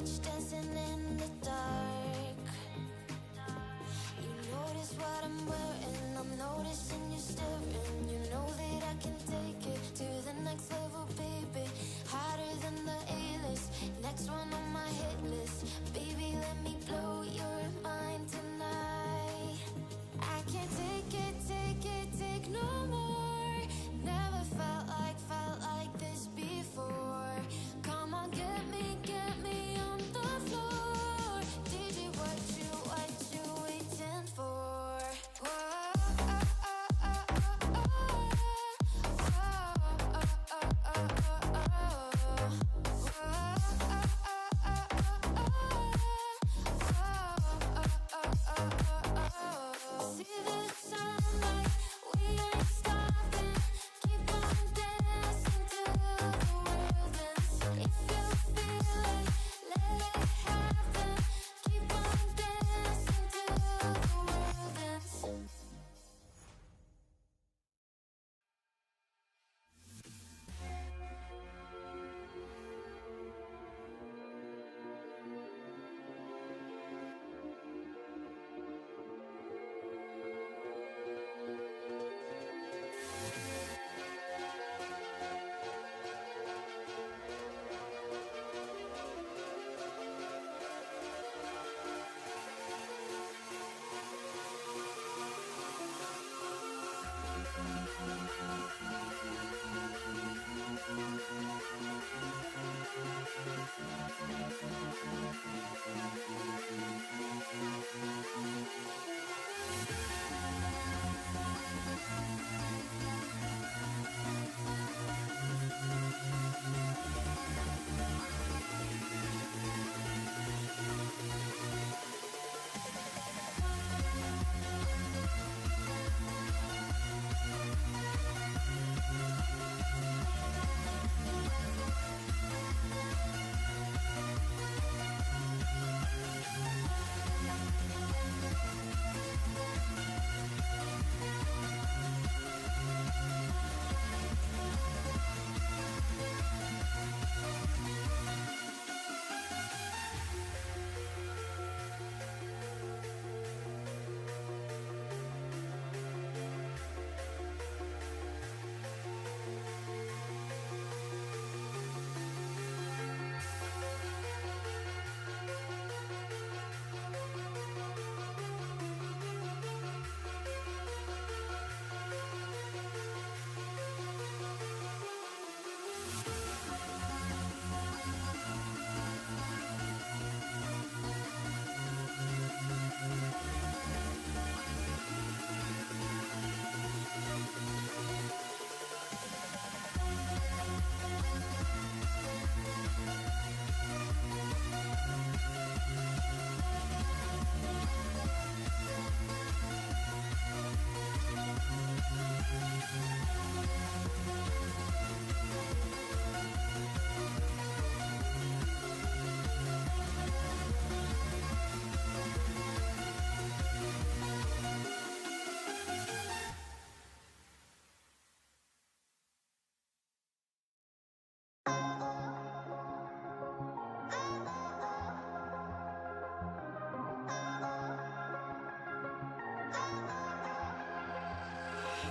watch dancing in the dark. You notice what I'm wearing, I'm noticing you staring. You know that I can take it to the next level, baby. Hotter than the A-list, next one on my hit list. Baby, let me blow your mind tonight. I can't take it, take no more. Never felt like this before. Come on, get me on the floor. DJ, what you waiting for? See the sunlight, we ain't stopping. Keep on dancing till the world ends. If you feel it, let it happen. Keep on dancing till the world ends.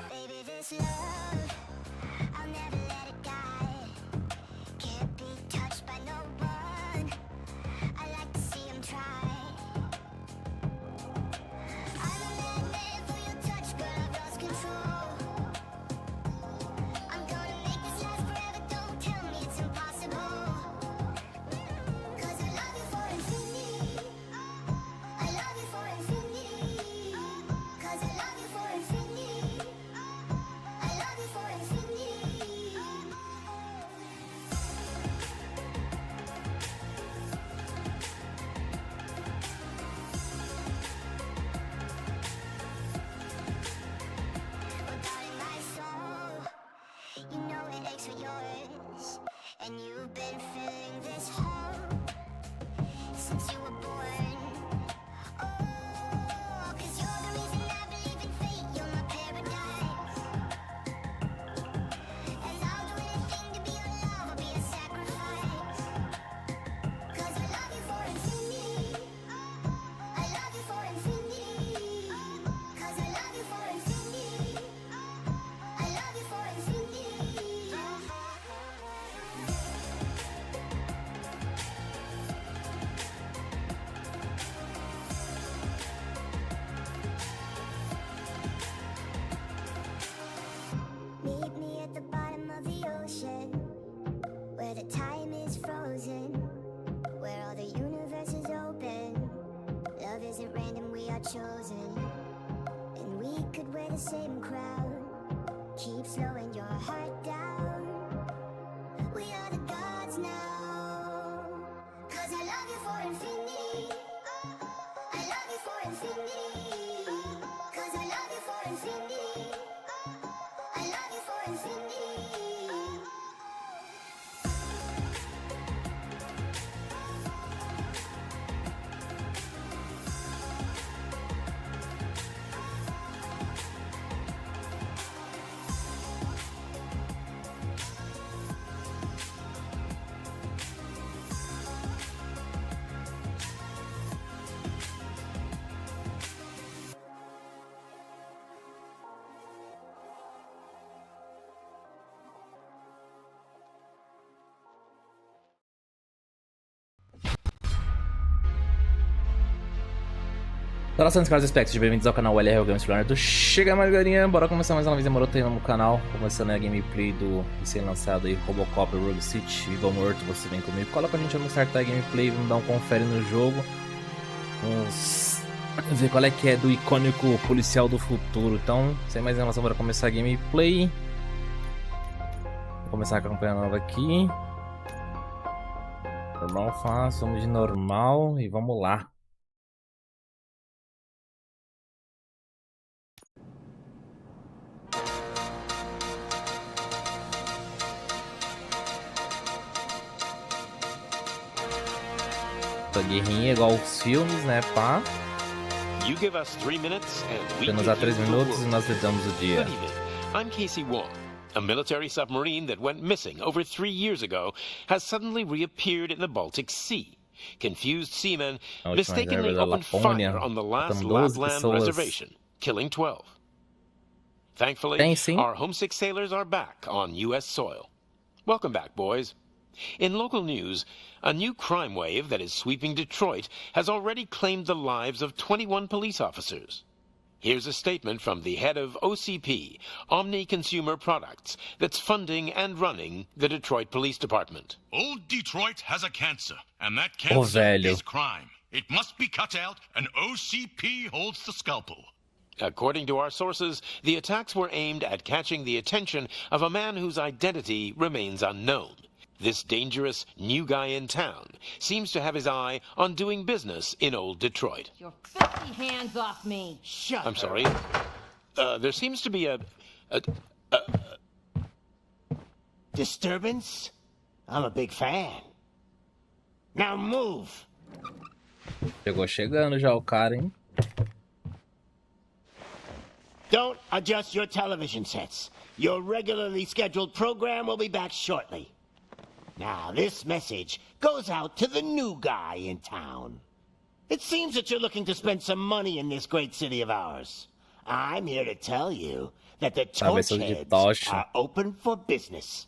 Baby, this love, I'll never let it die. Can't be touched by no one. I like to see him try. I'm a madman for your touch, but I've lost control. I'm gonna make this last forever, don't tell me it's impossible. 'Cause I love you for infinity. I love you for infinity. 'Cause I love you for infinity. I love chosen, and we could wear the same crown. Keep slowing your heart down. We are the gods now. 'Cause I love you for infinity. I love you for infinity. 'Cause I love you for infinity. I love you for infinity. Saudações, caros espectros, bem-vindos ao canal LR Games Planet. Chega mais, galerinha, bora começar mais uma vez Memoria no canal. Começando a gameplay do recém-lançado aí Robocop Rogue City. Viva morto, você vem comigo. Cola com a gente, vamos startar a gameplay, vamos dar um confere no jogo. Vamos ver qual é que é do icônico Policial do Futuro. Então, sem mais enrolação, bora começar a gameplay. Vou começar a campanha nova aqui. Normal, fácil, vamos de normal e vamos lá. Guerrinha igual os filmes, né, pá? Temos a 3 minutos e nós lhe damos o dia. Good evening. I'm Casey Wong. A military submarine that went missing over 3 years ago has suddenly reappeared in the Baltic Sea. Confused seamen mistakenly opened fire on the last Lapland reservation, killing 12. Thankfully, our homesick sailors are back on U.S. soil. Welcome back, boys. In local news, a new crime wave that is sweeping Detroit has already claimed the lives of 21 police officers. Here's a statement from the head of OCP, Omni Consumer Products, that's funding and running the Detroit Police Department. Old Detroit has a cancer, and that cancer is crime. It must be cut out, and OCP holds the scalpel. According to our sources, the attacks were aimed at catching the attention of a man whose identity remains unknown. This dangerous new guy in town seems to have his eye on doing business in old Detroit. Your filthy hands off me! Shut I'm sorry. There seems to be a disturbance? I'm a big fan. Now move! Chegou chegando já o cara, hein? Don't adjust your television sets. Your regularly scheduled program will be back shortly. Now, this message goes out to the new guy in town. It seems that you're looking to spend some money in this great city of ours. I'm here to tell you that the Torchheads are open for business.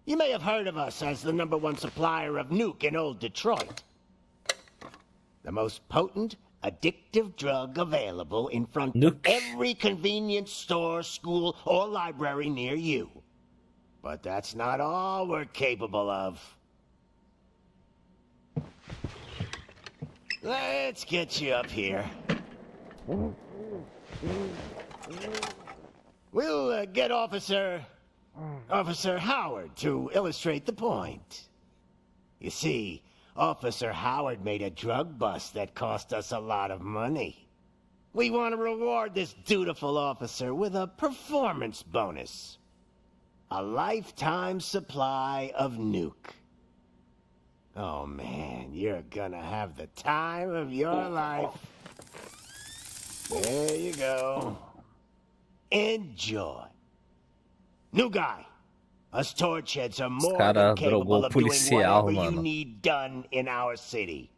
You may have heard of us as the #1 supplier of nuke in old Detroit. The most potent, addictive drug available in front of every convenience store, school, or library near you. But that's not all we're capable of. Let's get you up here. We'll get Officer Howard to illustrate the point. You see, Officer Howard made a drug bust that cost us a lot of money. We want to reward this dutiful officer with a performance bonus. A lifetime supply of nuke. Oh man, you're gonna have the time of your life. There you go. Enjoy. New guy. Us Torchheads are more than capable of doing whatever you need done in our city.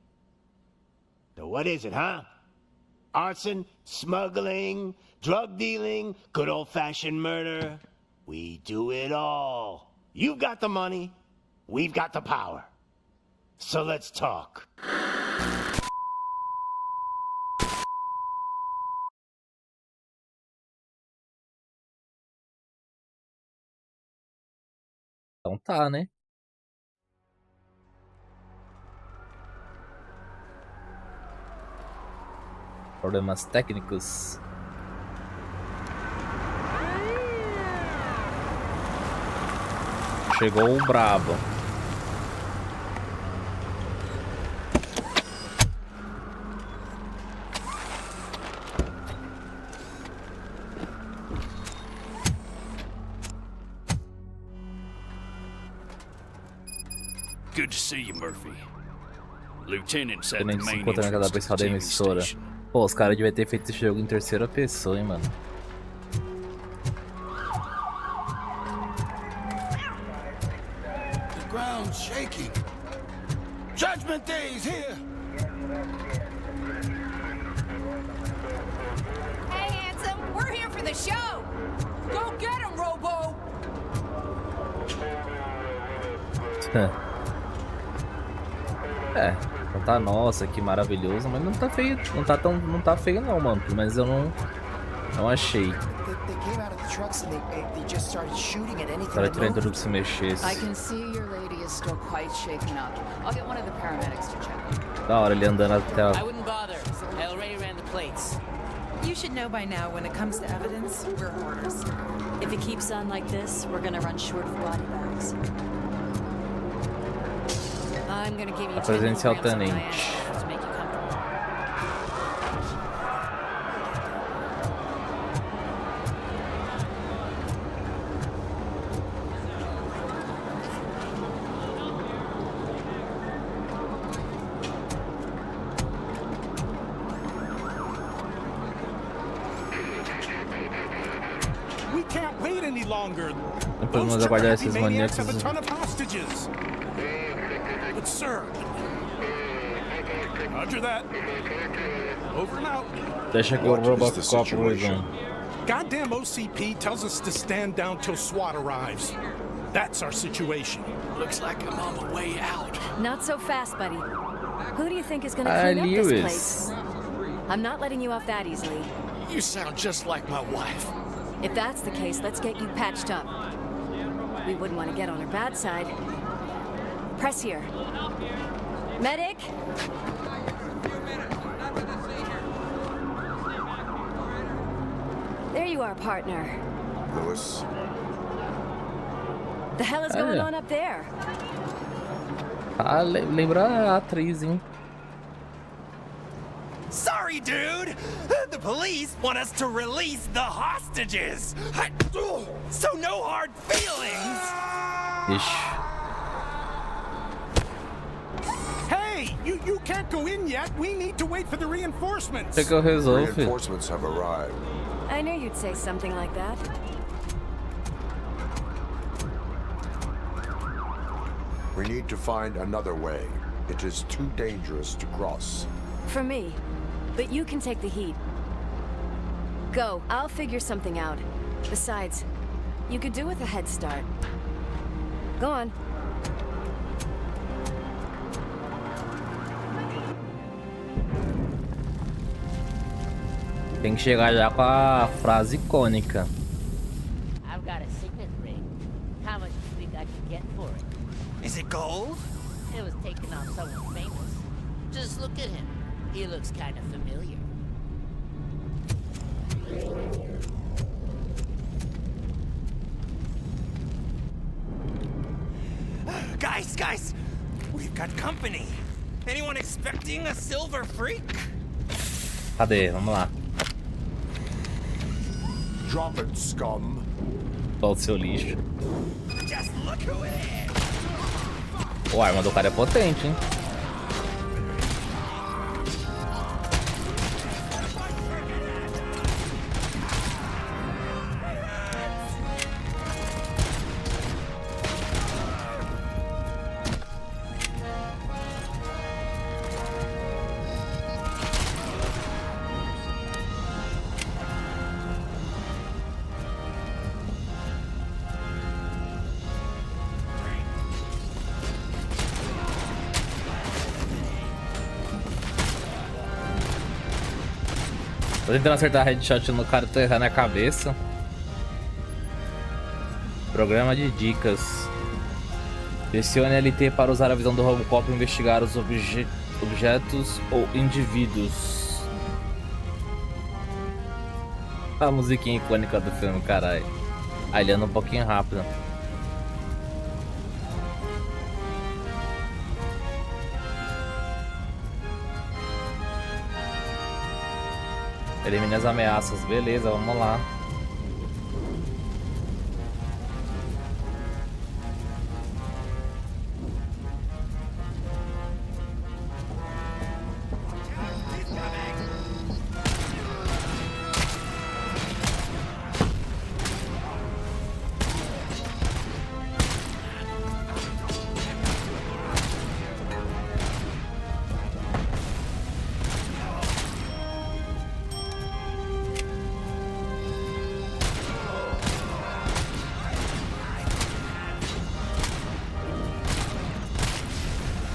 So what is it, huh? Arson, smuggling, drug dealing, good old-fashioned murder. We do it all. You've got the money, we've got the power. So let's talk. Então tá, né? Problemas técnicos. Chegou o brabo. Good to see you, Murphy. Lieutenant said the Tenente se main encontra naquela entrance to pessoa the da TV emissora. station. Pô, os caras deviam ter feito esse jogo em terceira pessoa, hein, mano. The ground's shaking. Judgment Day is here. Hey, handsome, we're here for the show. Go get him, Robo. É, não tá, nossa, que maravilhoso, mas não tá feio, não tá feio não, mano. Pelo menos eu não achei. Para tirar tudo que se mexesse. I can see your lady is still quite shaken up. I'll get one of the paramedics to check. Da hora ele andando até I wouldn't bother. I already ran the plates. You should know by now when it comes to evidence, we're hoarders. If it keeps on like this, we're gonna run short of body bags. I'm gonna give you 10 presencial milligrams of tenente. Diane to make you comfortable. We can't wait any longer. Não podemos aguardar esses maníacos. have a ton of hostages. But sir, Roger that. Over and out. Deixa que o Robocop ruivam. Goddamn OCP tells us to stand down till SWAT arrives. That's our situation. Looks like I'm on the way out. Not so fast, buddy. Who do you think is gonna clean up this Lewis. place? I'm not letting you off that easily. You sound just like my wife. If that's the case, let's get you patched up. We wouldn't want to get on her bad side. Press here. Medic? There you are, partner. Lewis. The hell is going on up there? Ah, lembra a atriz, hein? Sorry, dude. The police want us to release the hostages. So no hard feelings. Ixi. Hey, you can't go in yet. We need to wait for the reinforcements. Até que eu resolvo. Reinforcements have arrived. I knew you'd say something like that. We need to find another way. It is too dangerous to cross. For me. But you can take the heat. Go. I'll figure something out. Besides, you could do with a head start. Go on. Tem que chegar já com a frase icônica. I've got a signet ring. How much do you think I could get for it? Is it gold? It was taken off someone famous. Just look at him. He looks kind of familiar. Guys, we've got company. Anyone expecting a silver freak? Cadê? Vamos lá. Drop it, scum. Qual o seu lixo? Just look who it is. Pô, a arma do cara é potente, hein? Tô tentando acertar headshot no cara e tô errando a cabeça. Programa de dicas. Pressione LT para usar a visão do Robocop e investigar os objetos ou indivíduos. A musiquinha icônica do filme, caralho. Ah, ele anda um pouquinho rápido. Elimine as ameaças, beleza, vamos lá.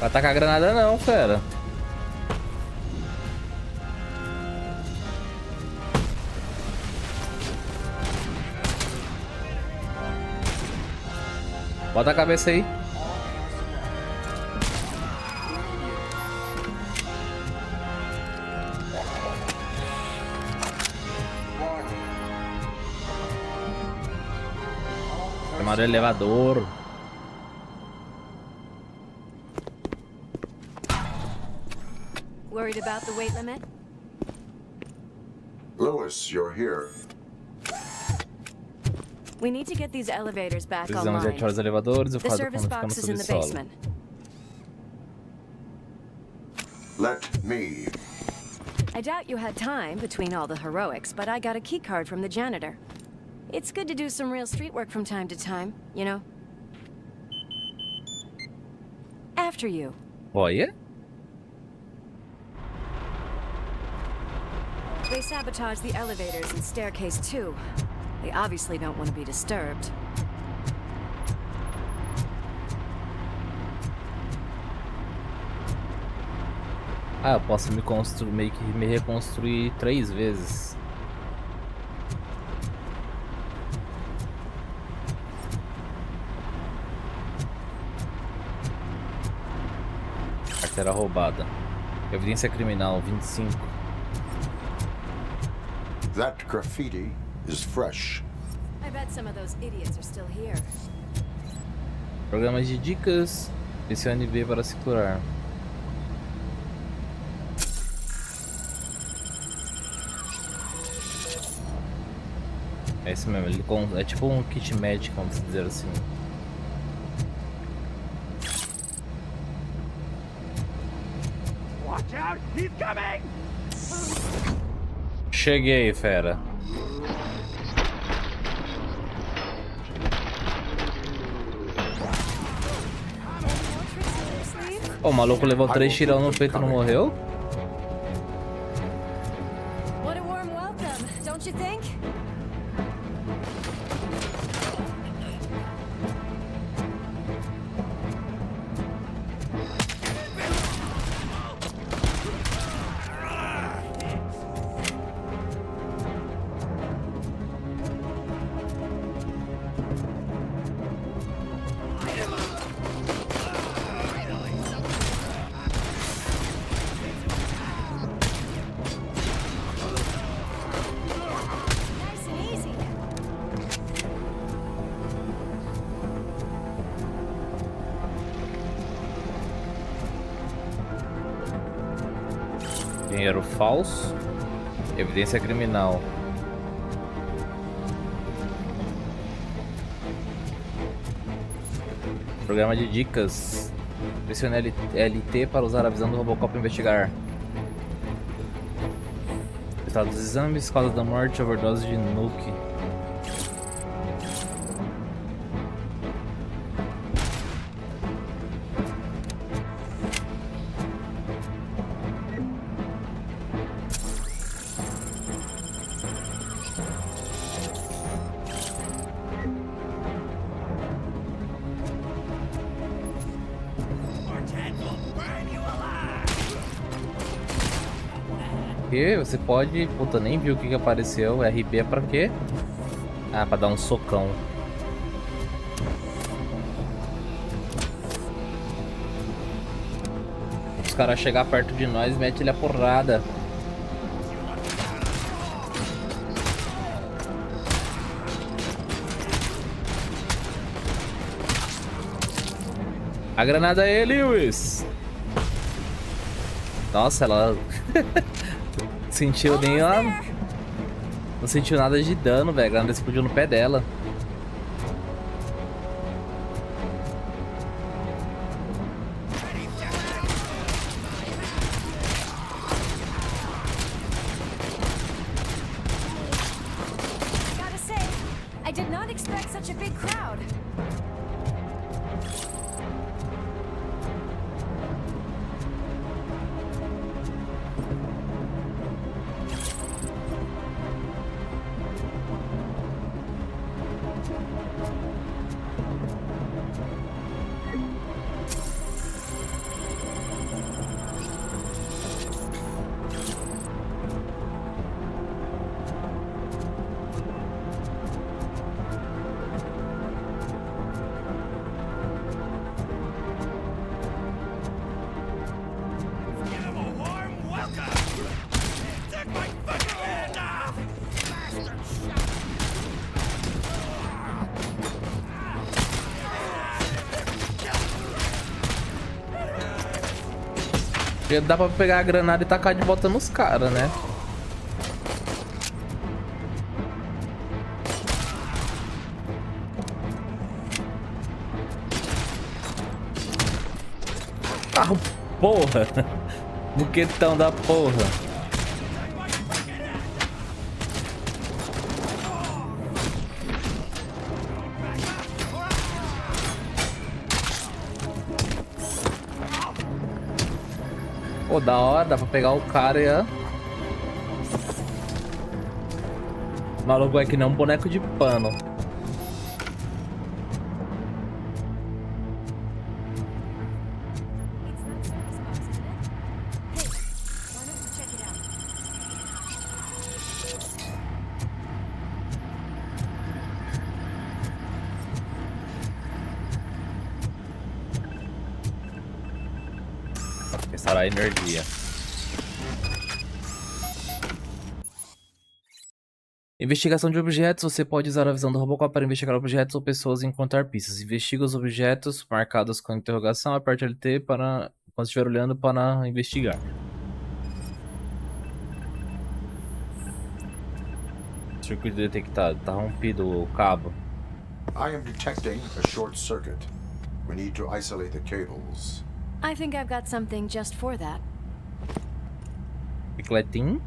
Vai atacar a granada não, fera. Bota a cabeça aí. Chamaram o elevador. Worried about the weight limit? Lewis, you're here. We need to get these elevators back Precisamos online. ativar os elevadores. The service box is in the basement. Let me. I doubt you had time between all the heroics, but I got a key card from the janitor. It's good to do some real street work from time to time, you know? After you. Olha. They sabotaged the elevators and staircase too. They obviously don't want to be disturbed. Ah, eu posso me construir, meio que me reconstruir 3 vezes. Carteira roubada. Evidência criminal 25. That graffiti is fresh. I bet some of those idiots are still here. Programas de dicas. Pressione B para se curar. É isso mesmo, ele é tipo um kit médico, vamos dizer assim. Watch out, he's coming! Cheguei, fera. O maluco levou 3 tirão no peito e não morreu? What a warm welcome, don't you think? Dinheiro falso. Evidência criminal. Programa de dicas. Pressione LT para usar a visão do Robocop e investigar. Estado dos exames, causa da morte, overdose de nuke. E você pode... Puta, nem viu o que apareceu. RB é pra quê? Ah, pra dar um socão. Os caras chegar perto de nós, mete ele a porrada. A granada é Lewis. Nossa, ela sentiu nem lá. Não sentiu nada de dano, velho. A granada explodiu no pé dela. Gotta say, I did not expect such a big crowd. Dá pra pegar a granada e tacar de volta nos caras, né? Ah, porra! Buquetão da porra! Pô, da hora, dá pra pegar o cara e a... O maluco é que nem um boneco de pano. Restaurar a energia. Investigação de objetos. Você pode usar a visão do Robocop para investigar objetos ou pessoas e encontrar pistas. Investiga os objetos marcados com interrogação. Aperte LT para, quando estiver olhando, para investigar. Circuito detectado. Tá rompido o cabo. I am detecting a short circuit. We need to isolate the cables. I think I've got something just for that. Bicicletinho.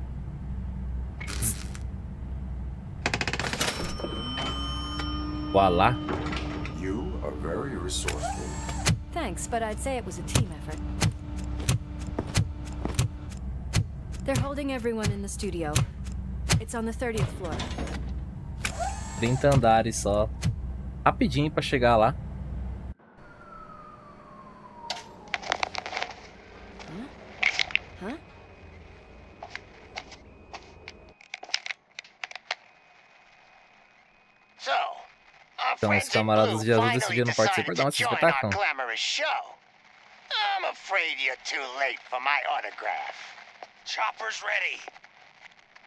Voila. You are very resourceful. Thanks, but I'd say it was a team effort. They're holding everyone in the studio. It's on the 30th floor. 30 andares só. Rapidinho pra chegar lá. Então os camaradas de Asus decidiram participar da nossa espetáculo. I'm afraid you're too late for my autograph. Chopper's ready.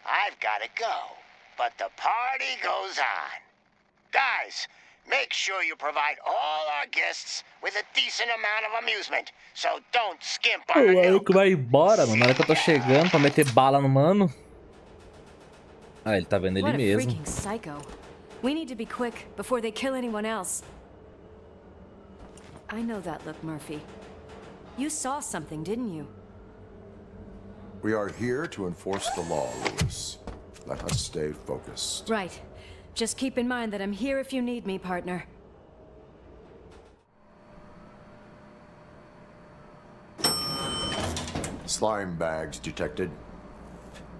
I've got to go, but the party goes on. Guys, make sure you provide all our guests with a decent amount of amusement, so don't skimp on O the maluco vai embora, mano. Na hora que eu tô chegando pra meter bala no mano. Ah, ele tá vendo ele mesmo. Freaking psycho. We need to be quick before they kill anyone else. I know that look, Murphy. You saw something, didn't you? We are here to enforce the law, Lewis. Let us stay focused. Right. Just keep in mind that I'm here if you need me, partner. Slime bags detected.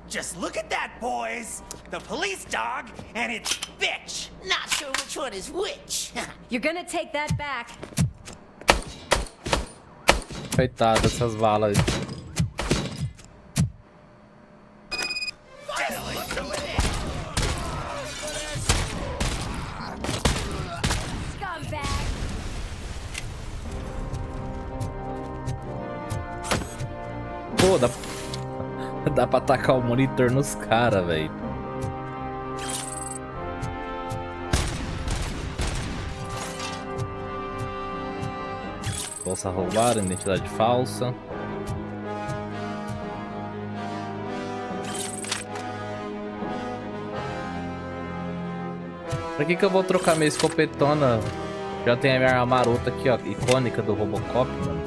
Just look at that, boys! The police dog and its bitch! Not sure which one is which. You're gonna take that back. Coitado dessas balas. Pô, dá pra atacar o monitor nos caras, velho. Bolsa roubada, identidade falsa. Pra que eu vou trocar minha escopetona? Já tem a minha arma marota aqui, ó, icônica do Robocop, mano.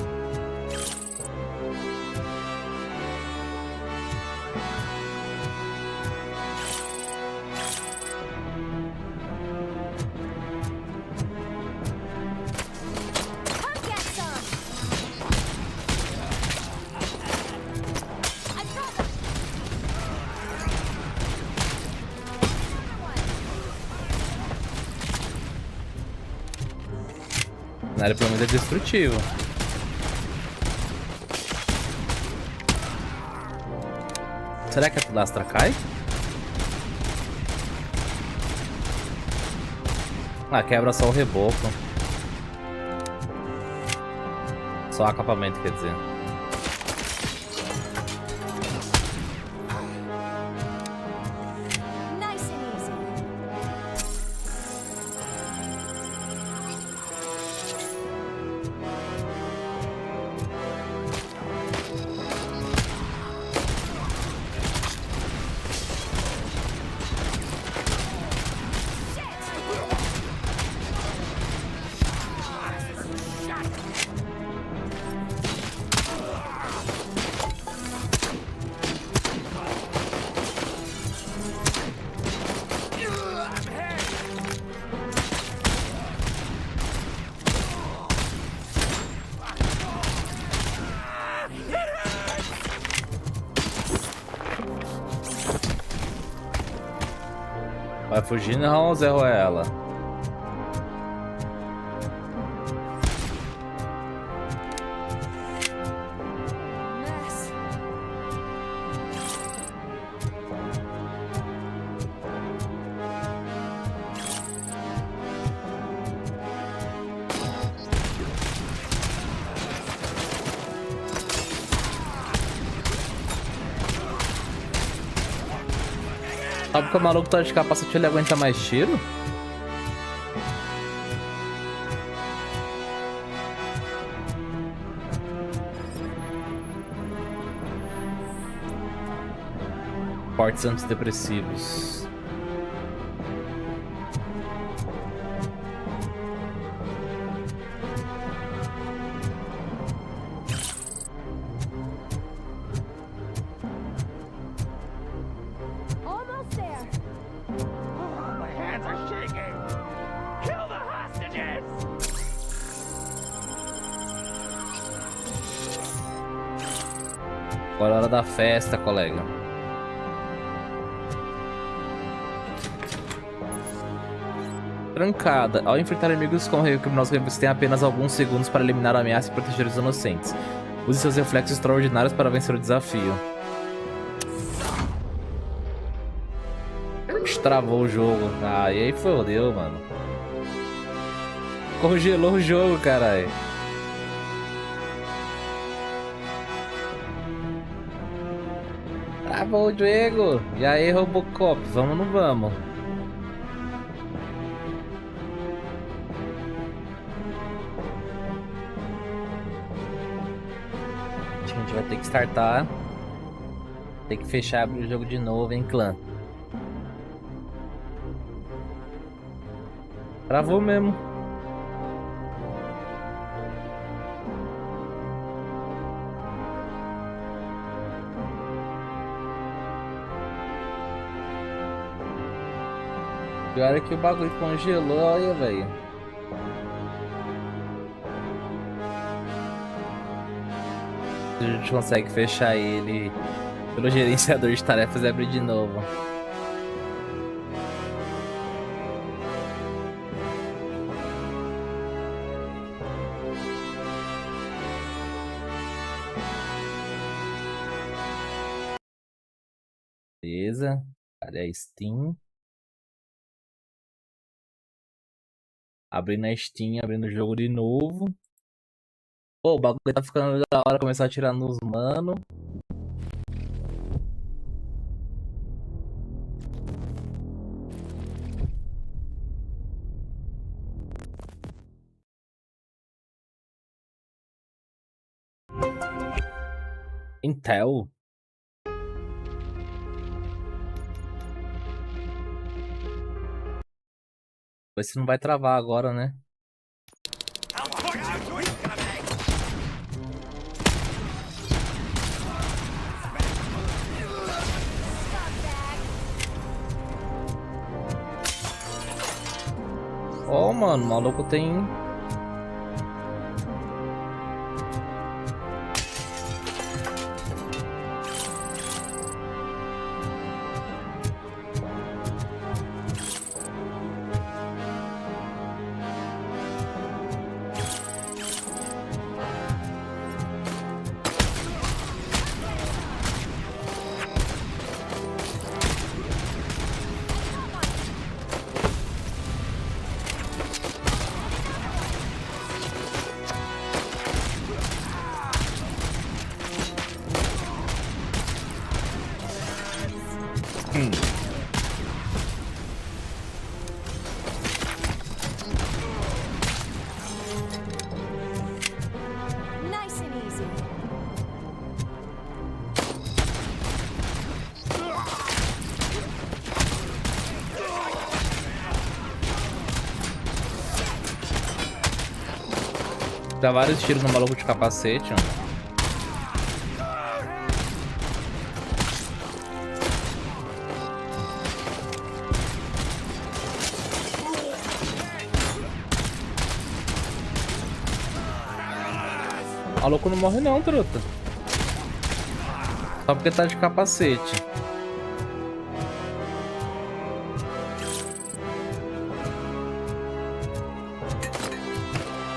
Na área pelo menos é destrutivo. Será que a pilastra cai? Ah, quebra só o reboco. Só o acabamento, quer dizer. Vai fugir não, ou zerrou ela? Sabe que o maluco tá de capacete, ele aguenta mais tiro? Fortes antidepressivos. Agora é hora da festa, colega. Trancada. Ao enfrentar inimigos com criminosos, você tem apenas alguns segundos para eliminar a ameaça e proteger os inocentes. Use seus reflexos extraordinários para vencer o desafio. Travou o jogo. Ah, e aí fodeu, mano. Congelou o jogo, caralho. Travou o Diego. E aí, Robocop, vamos ou não vamos? A gente vai ter que startar. Tem que fechar, abrir o jogo de novo, hein, clã. Travou mesmo. Pior é que o bagulho congelou, olha, velho. A gente consegue fechar ele pelo gerenciador de tarefas e abrir de novo. Beleza. Cadê a Steam? Abrindo a Steam, abrindo o jogo de novo. Pô, o bagulho tá ficando da hora começar a atirar nos mano. Intel. Ver se não vai travar agora, né? Ó, mano, o maluco tem... Nice and easy. Dá vários tiros no maluco de capacete, ó. O maluco não morre não, truta. Só porque tá de capacete.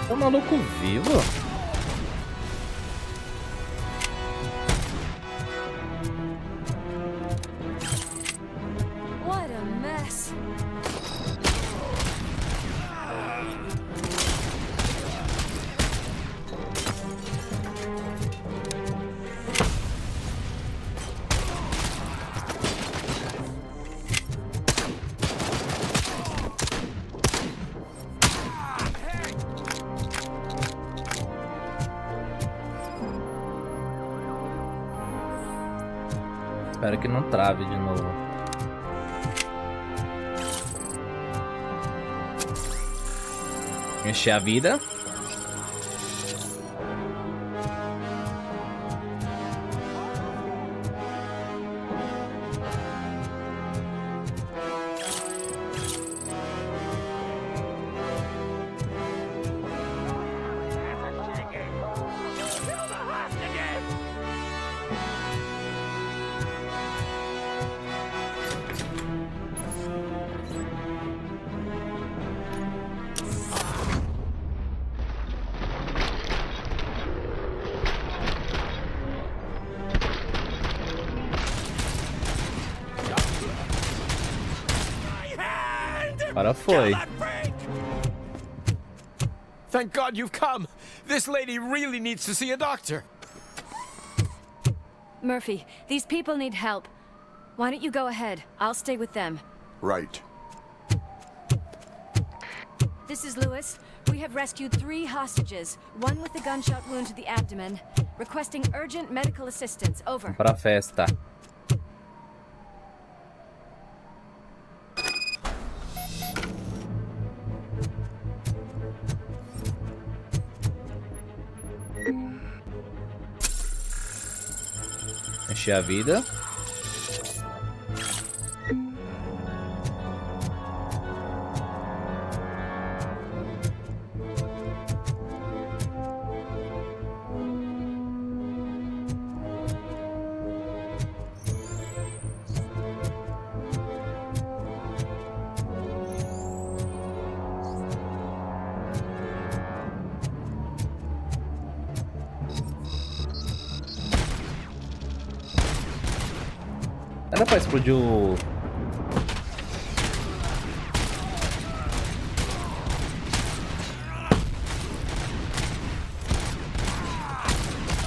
É um maluco vivo? What a mess. Espero que não trave de novo. Encher a vida. Agora foi. Thank God you've come. This lady really needs to see a doctor. Murphy, these people need help. Why don't you go ahead? I'll stay with them. Right. This is Lewis. We have rescued 3 hostages, one with a gunshot wound to the abdomen, requesting urgent medical assistance. Over. Pra festa. Encher a vida. Era pra explodir o...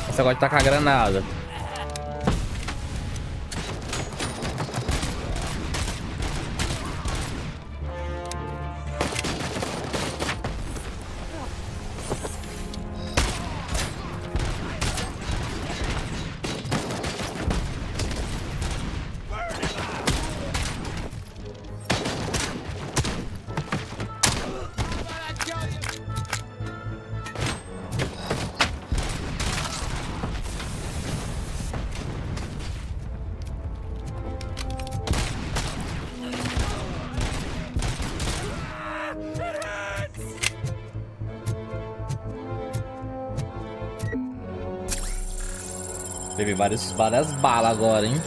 Você gosta de tacar granada. Teve várias balas agora, hein?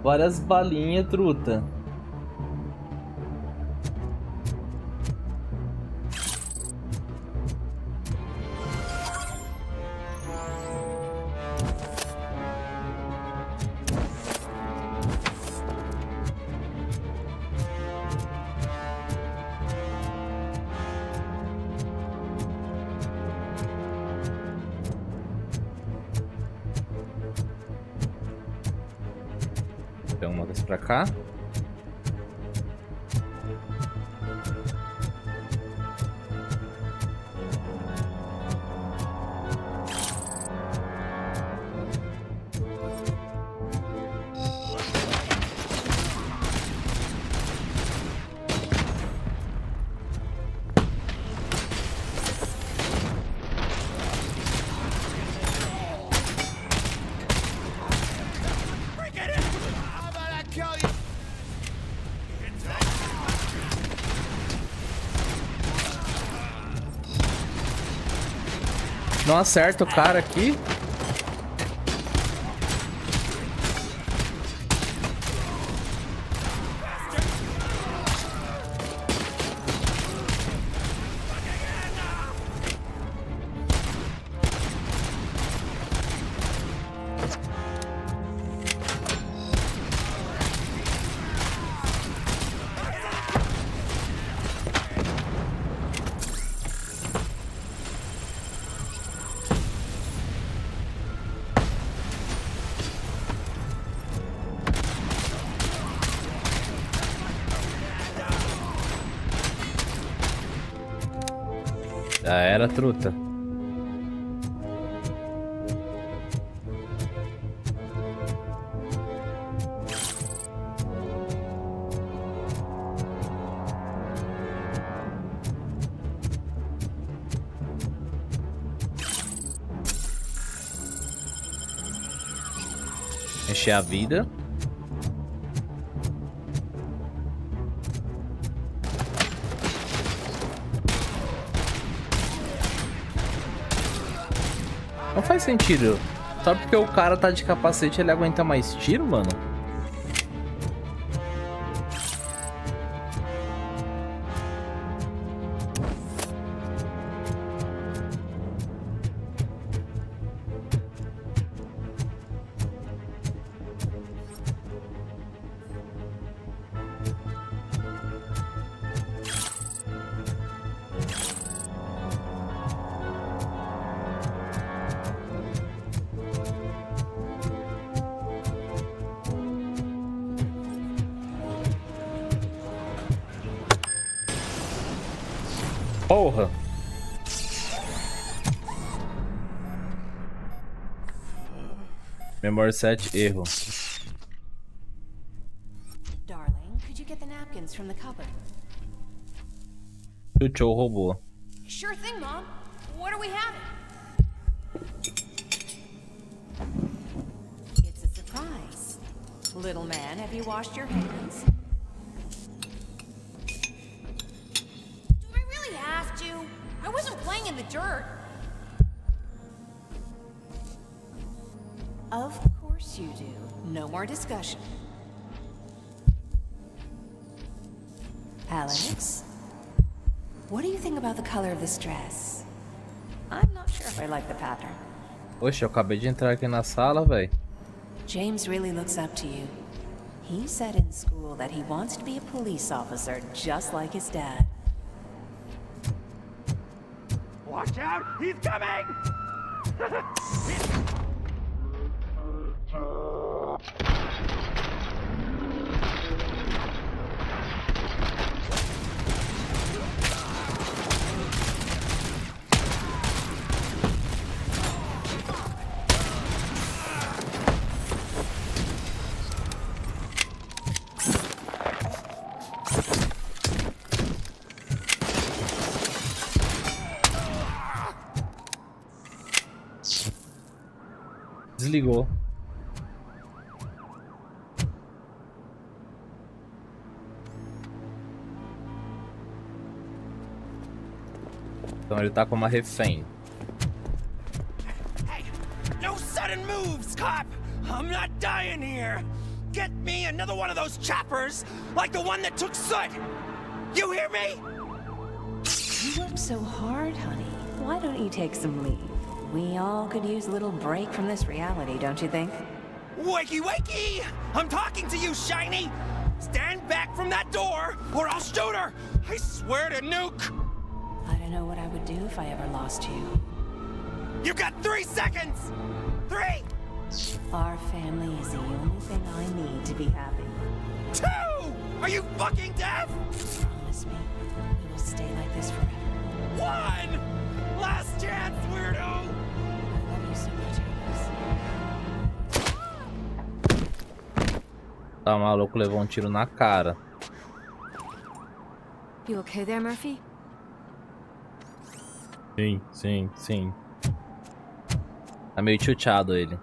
Várias balinhas, truta. Então, uma vez pra cá. Não acerta o cara aqui. Já era, truta. Encher a vida. Não faz sentido. Só porque o cara tá de capacete ele aguenta mais tiro, mano? Porra. Memory set, erro. Darling, could you get the napkins from the cupboard? Chuchou o robô. Sure thing, Mom. What are we having? It's a surprise. Little man, have you washed your hands? Have to. I wasn't playing in the dirt. Of course you do. No more discussion. Alex, what do you think about the color of this dress? I'm not sure if I like the pattern. Oxe, eu acabei de entrar aqui na sala, velho. James really looks up to you. He said in school that he wants to be a police officer just like his dad. Watch out! He's coming! Desligou. Então ele tá com uma refém. Hey, no sudden moves, cop! I'm not dying here! Get me another one of those choppers, like the one that took Soot! You hear me? You work so hard, honey. Why don't you take some leave? We all could use a little break from this reality, don't you think? Wakey, wakey! I'm talking to you, Shiny! Stand back from that door, or I'll shoot her! I swear to nuke! I don't know what I would do if I ever lost you. You got 3 seconds! 3! Our family is the only thing I need to be happy. 2! Are you fucking deaf? Promise me, we will stay like this forever. 1! Last chance, weirdo! I love you so much, Amos. Tá maluco, levou um tiro na cara. You okay there, Murphy? Sim, sim, sim. Tá meio chuteado ele.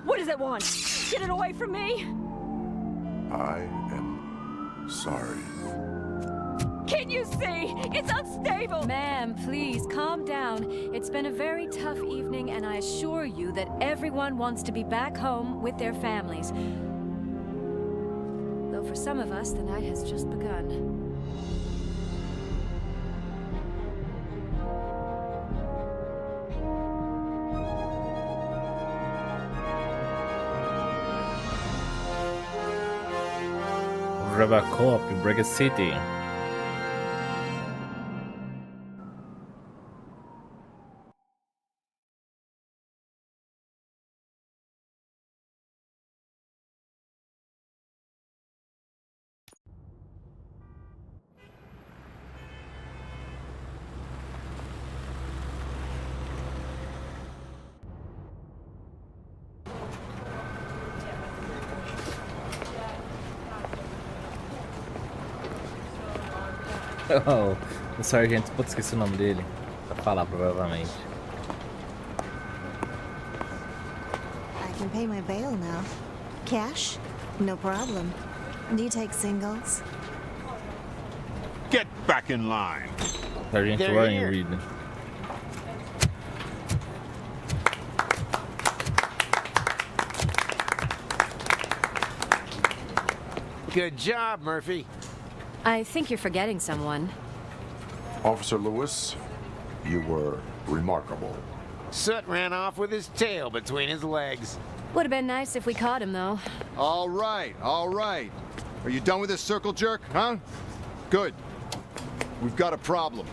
What does it want? Get it away from me! I am sorry. Can't you see? It's unstable! Ma'am, please, calm down. It's been a very tough evening, and I assure you that everyone wants to be back home with their families. Though for some of us, the night has just begun. Robocop, Break City. Oh, o sargento, putz, esqueci o nome dele. Pra falar, provavelmente. I can pay my bail now. Cash? No problem. Do you take singles? Get back in line. Sargento Ryan Reed. Good job, Murphy. I think you're forgetting someone. Officer Lewis, you were remarkable. Soot ran off with his tail between his legs. Would have been nice if we caught him, though. All right, all right. Are you done with this circle jerk, huh? Good. We've got a problem.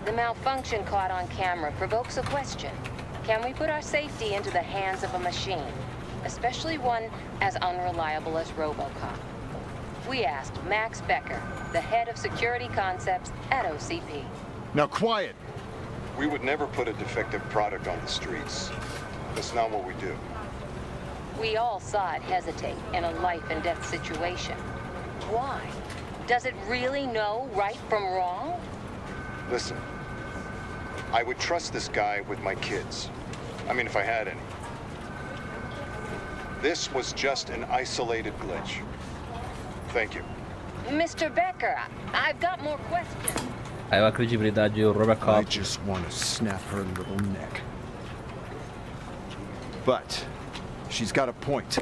The malfunction caught on camera provokes a question. Can we put our safety into the hands of a machine, especially one as unreliable as Robocop? We asked Max Becker, the head of security concepts at OCP. Now quiet! We would never put a defective product on the streets. That's not what we do. We all saw it hesitate in a life and death situation. Why? Does it really know right from wrong? Listen, I would trust this guy with my kids. I mean, if I had any. This was just an isolated glitch. Thank you. Mr. Becker, I've got more questions. Aí a credibilidade do Robocop. I just want to snap her little neck. But she's got a point.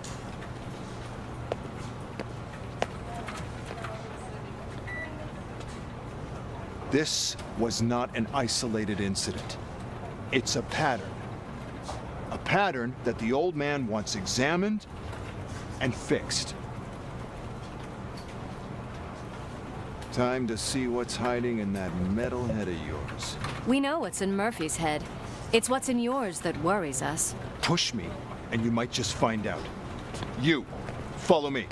This was not an isolated incident. It's a pattern. A pattern that the old man wants examined and fixed. Time to see what's hiding in that metal head of yours. We know what's in Murphy's head. It's what's in yours that worries us. Push me, and you might just find out. You, follow me.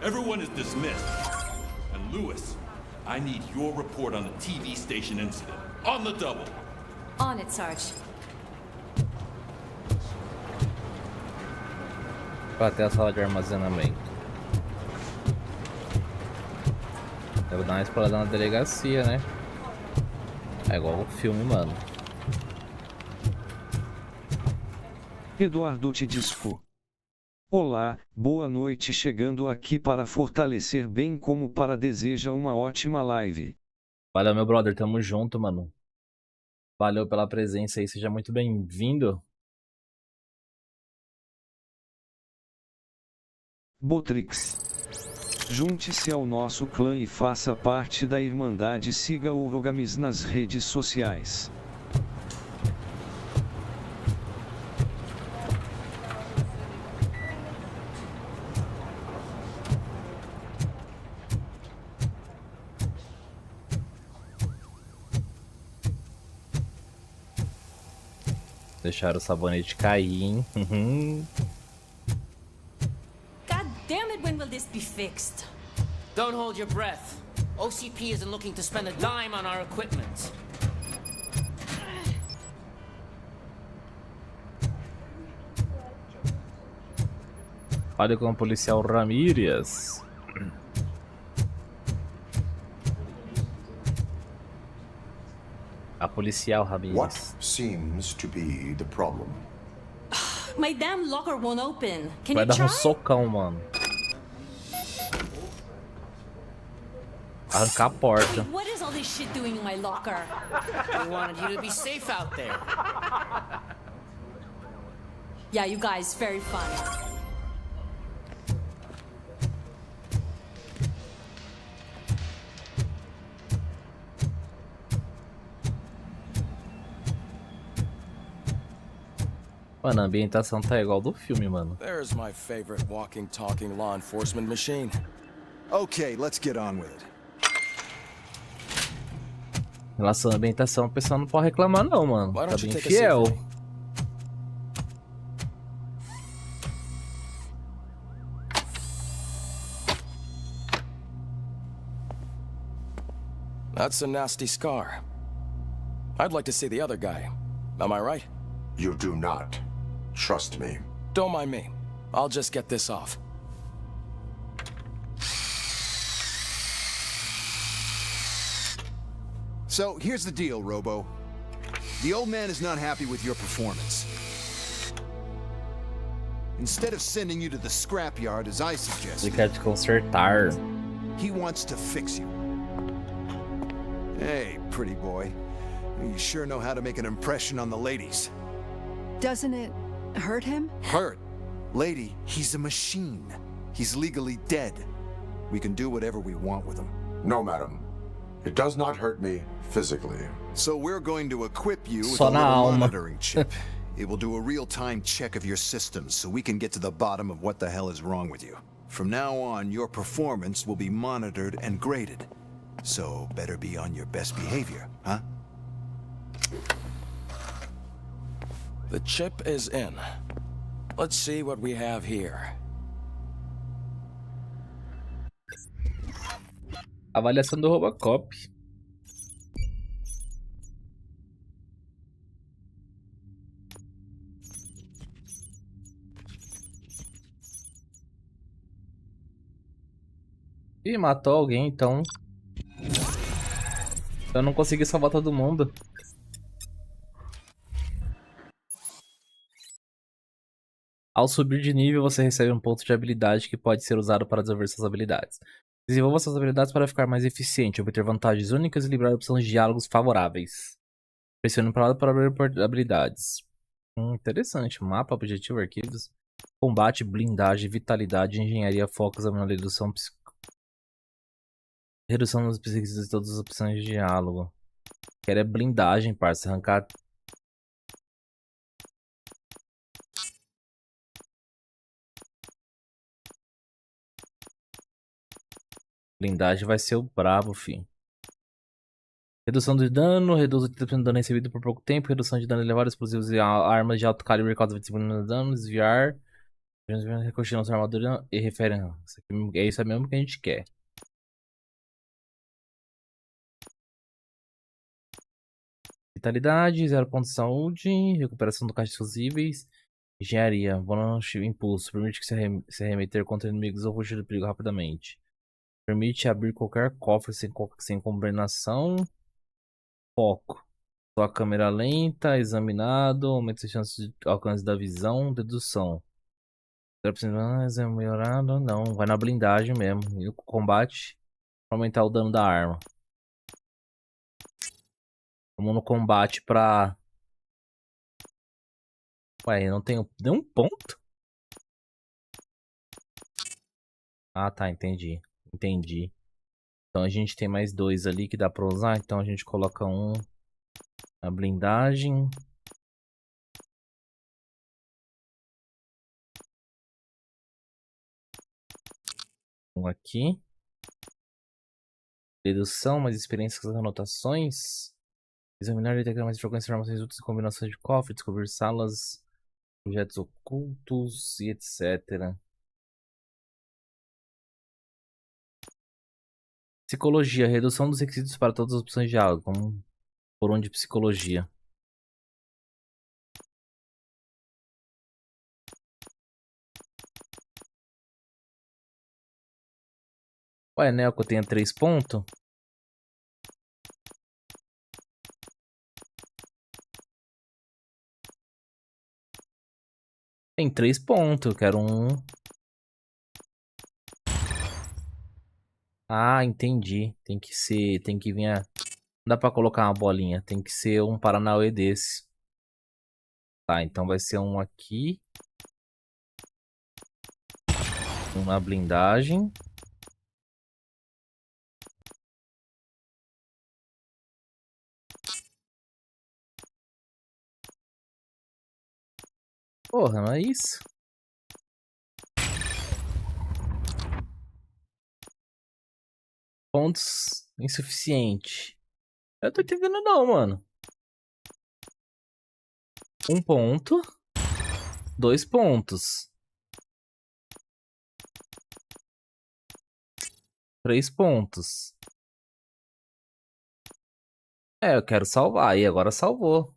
Everyone is dismissed. And Lewis, I need your report on the TV station incident. On the double. On it, Sarge. Até a sala de armazenamento. Eu vou dar uma explorada na delegacia, né? É igual o filme, mano. Eduardo Tidisco. Olá, boa noite, chegando aqui para fortalecer bem como para deseja uma ótima live. Valeu, meu brother, tamo junto, mano. Valeu pela presença aí, seja muito bem-vindo. Botrix. Junte-se ao nosso clã e faça parte da Irmandade. Siga o Rogamis nas redes sociais. Deixaram o sabonete cair, hein? God damn it, when will this be fixed? Don't hold your breath. OCP isn't looking to spend a dime on our equipment. Fale com o policial Ramírez. A policial Ramírez. What seems to be the problem? My damn locker won't open. Can Vai you dar try? um socão, mano. Arrancar a porta. Wait, what is all this shit doing in my locker? We wanted you to be safe out there. Yeah, you guys, very fun. Mano, a ambientação tá igual do filme, mano. There's my favorite walking, talking law enforcement machine. Okay, let's get on with it. Em relação à ambientação, o pessoal não pode reclamar não, mano. Tá bem fiel. That's a nasty scar. I'd like to see the other guy. Am I right? You do not. Trust me. Don't mind me. I'll just get this off. So, here's the deal, Robo. The old man is not happy with your performance. Instead of sending you to the scrapyard as I suggested, Ele quer te consertar. he wants to fix you. Hey, pretty boy. You sure know how to make an impression on the ladies. Doesn't it hurt him? Hurt? Lady, he's a machine. He's legally dead. We can do whatever we want with him. No, madam. It does not hurt me physically. So we're going to equip you with Só a na little alma. monitoring chip. It will do a real-time check of your systems so we can get to the bottom of what the hell is wrong with you. From now on, your performance will be monitored and graded. So better be on your best behavior, huh? The chip is in. Let's see what we have here. Avaliação do Robocop. Ih, matou alguém, então. Eu não consegui salvar todo mundo. Ao subir de nível, você recebe um ponto de habilidade que pode ser usado para desenvolver suas habilidades. Desenvolva suas habilidades para ficar mais eficiente, obter vantagens únicas e liberar opções de diálogos favoráveis. Pressione para lado para abrir habilidades. Interessante. Mapa, objetivo, arquivos. Combate, blindagem, vitalidade, engenharia, focos, redução dos psiquistas e todas as opções de diálogo. Quero é blindagem, parça. Arrancar. Blindagem vai ser o brabo, filho. Redução de dano, reduz o tipo de dano recebido por pouco tempo, redução de dano elevado, explosivos e armas de alto calibre causa 25 de dano, desviar, reconstruir nossa armadura e refere. É isso mesmo que a gente quer. Vitalidade, 0 pontos de saúde, recuperação do caixa de fusíveis, engenharia, bônus impulso, permite que se arremeter contra inimigos ou fugir do perigo rapidamente. Permite abrir qualquer cofre sem combinação. Foco. Só a câmera lenta, examinado, aumenta as chances de alcance da visão, dedução. 0% é melhorado? Não, vai na blindagem mesmo. E o combate pra aumentar o dano da arma. Vamos no combate pra... Ué, não tem nenhum ponto? Ah, tá, entendi. Entendi. Então a gente tem mais 2 ali que dá pra usar. Então a gente coloca um na blindagem. Um aqui. Dedução, mais experiência com as anotações. Examinar e detectar mais frequência de informações úteis e combinações de cofre. Descobrir salas, objetos ocultos e etc. Psicologia. Redução dos requisitos para todas as opções de algo. Como por onde psicologia. Ué, né? Que eu tenha 3 pontos. Tem 3 pontos. Eu quero um. Ah, entendi. Tem que ser. Tem que vir a. Não dá pra colocar uma bolinha. Tem que ser um Paranauê desse. Tá, então vai ser um aqui. Um na blindagem. Porra, não é isso? Pontos insuficiente. Eu tô entendendo não, mano. 1 ponto. 2 pontos. 3 pontos. É, eu quero salvar. E agora salvou.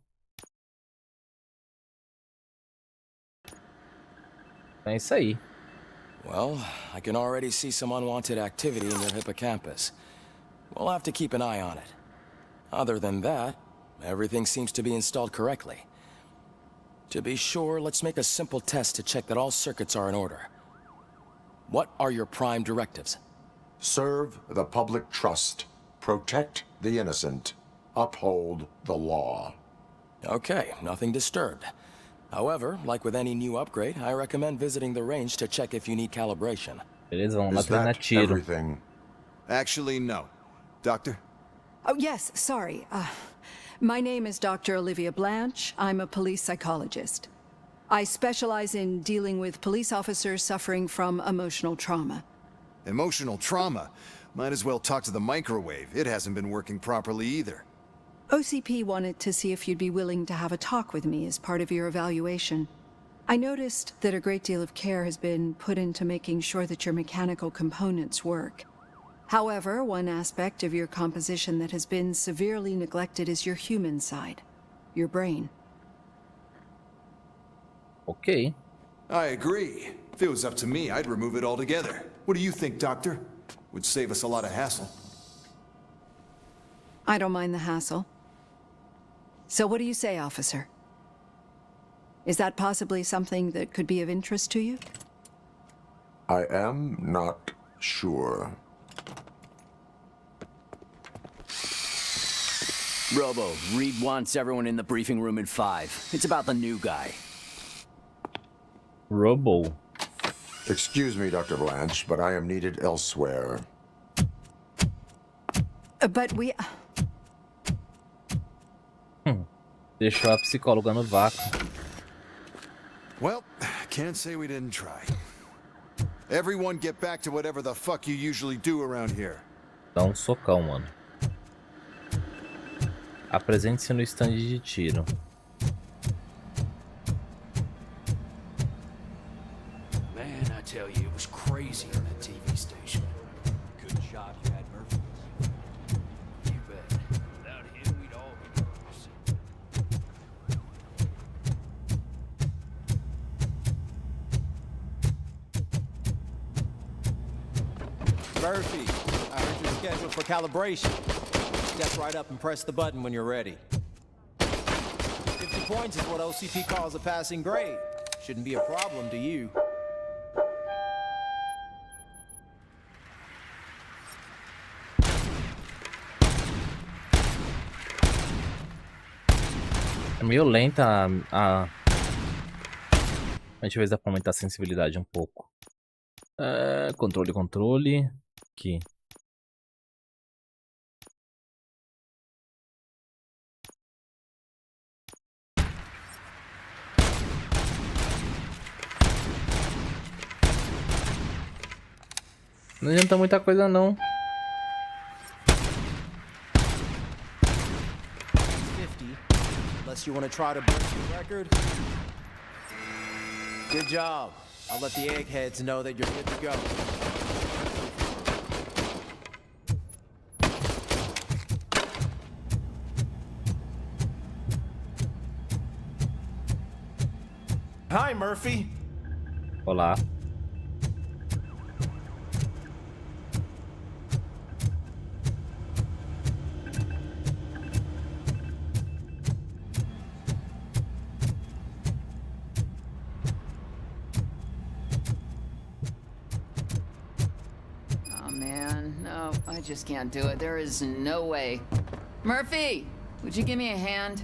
É isso aí. Well, I can already see some unwanted activity in your hippocampus. We'll have to keep an eye on it. Other than that, everything seems to be installed correctly. To be sure, let's make a simple test to check that all circuits are in order. What are your prime directives? Serve the public trust. Protect the innocent. Uphold the law. Okay, nothing disturbed. However, like with any new upgrade, I recommend visiting the range to check if you need calibration. Beleza, vamos lá Is treinar that tiro. everything? Actually, no. Doctor? Oh, yes, sorry. My name is Dr. Olivia Blanche. I'm a police psychologist. I specialize in dealing with police officers suffering from emotional trauma. Emotional trauma? Might as well talk to the microwave. It hasn't been working properly either. OCP wanted to see if you'd be willing to have a talk with me as part of your evaluation. I noticed that a great deal of care has been put into making sure that your mechanical components work. However, one aspect of your composition that has been severely neglected is your human side, your brain. Okay. I agree. If it was up to me, I'd remove it altogether. What do you think, Doctor? Would save us a lot of hassle. I don't mind the hassle. So what do you say, officer? Is that possibly something that could be of interest to you? I am not sure. Robo, Reed wants everyone in the briefing room in 5. It's about the new guy. Robo. Excuse me, Dr. Blanche, but I am needed elsewhere. But we... Deixou a psicóloga no vácuo. Well, can't say we didn't try. Everyone get back to whatever the fuck you usually do around here. Dá um socão, mano. Apresente-se no stand de tiro. Man, I tell you, it was crazy in that TV station. Good job you had Murphy. You bet. Without him, we'd all be murderers. Murphy, I heard you're scheduled for calibration. Step right up and press the button when you're ready. 50 points is what OCP calls a passing grade. Shouldn't be a problem to you. É meio lenta a gente vai ver pra aumentar a sensibilidade um pouco. Controle. Aqui. Não adianta muita coisa não. Unless you want to try to break your record. Good job. I'll let the eggheads know that you're good to go. Hi, Murphy. Olá. I just can't do it. There is no way. Murphy, would you give me a hand?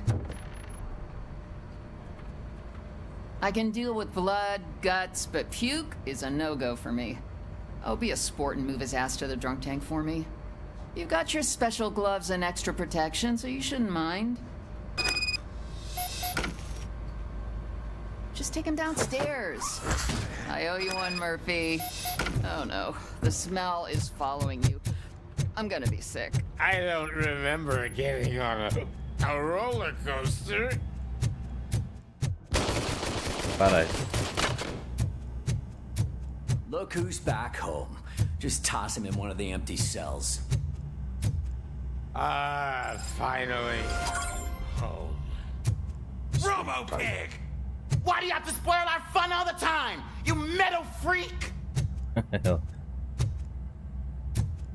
I can deal with blood, guts, but puke is a no-go for me. Oh, be a sport and move his ass to the drunk tank for me. You've got your special gloves and extra protection, so you shouldn't mind. Just take him downstairs. I owe you one, Murphy. Oh no, the smell is following you. I'm gonna be sick. I don't remember getting on a roller coaster. Para aí. Look who's back home. Just toss him in one of the empty cells. Finally. Home. Robo-Pig! Why do you have to spoil our fun all the time? You metal freak! O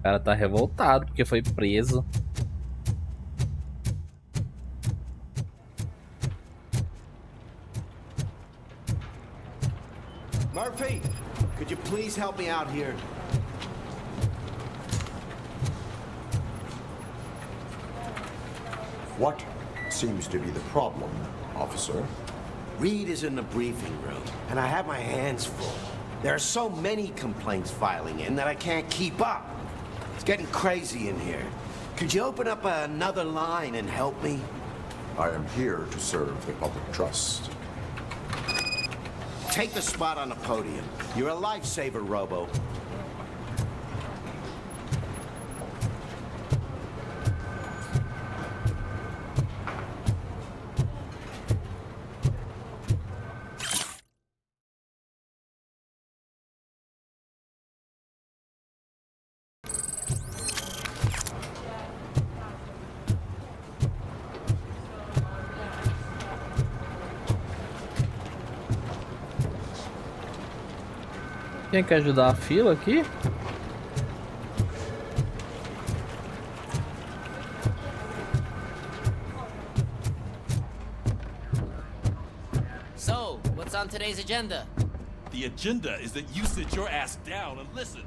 cara tá revoltado porque foi preso. Murphy, could you please help me out here? What seems to be the problem, officer? Reed is in the briefing room, and I have my hands full. There are so many complaints filing in that I can't keep up. It's getting crazy in here. Could you open up another line and help me? I am here to serve the public trust. Take the spot on the podium. You're a lifesaver, Robo. Quem quer ajudar a fila aqui? So, what's on today's agenda? The agenda is that you sit your ass down and listen.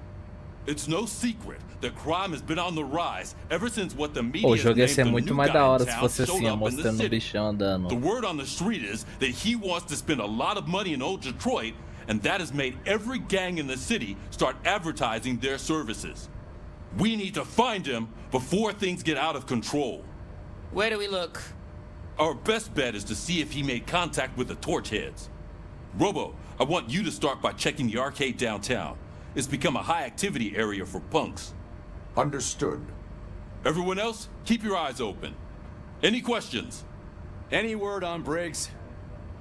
It's no secret that crime has been on the rise ever since what the media O jogo ia ser named the muito new mais guy da hora in se town fosse showed assim, up in the mostrando o city. bichão andando. The word on the street is that he wants to spend a lot of money in old Detroit, and that has made every gang in the city start advertising their services. We need to find him before things get out of control. Where do we look? Our best bet is to see if he made contact with the torch heads. Robo, I want you to start by checking the arcade downtown. It's become a high-activity area for punks. Understood. Everyone else, keep your eyes open. Any questions? Any word on Briggs?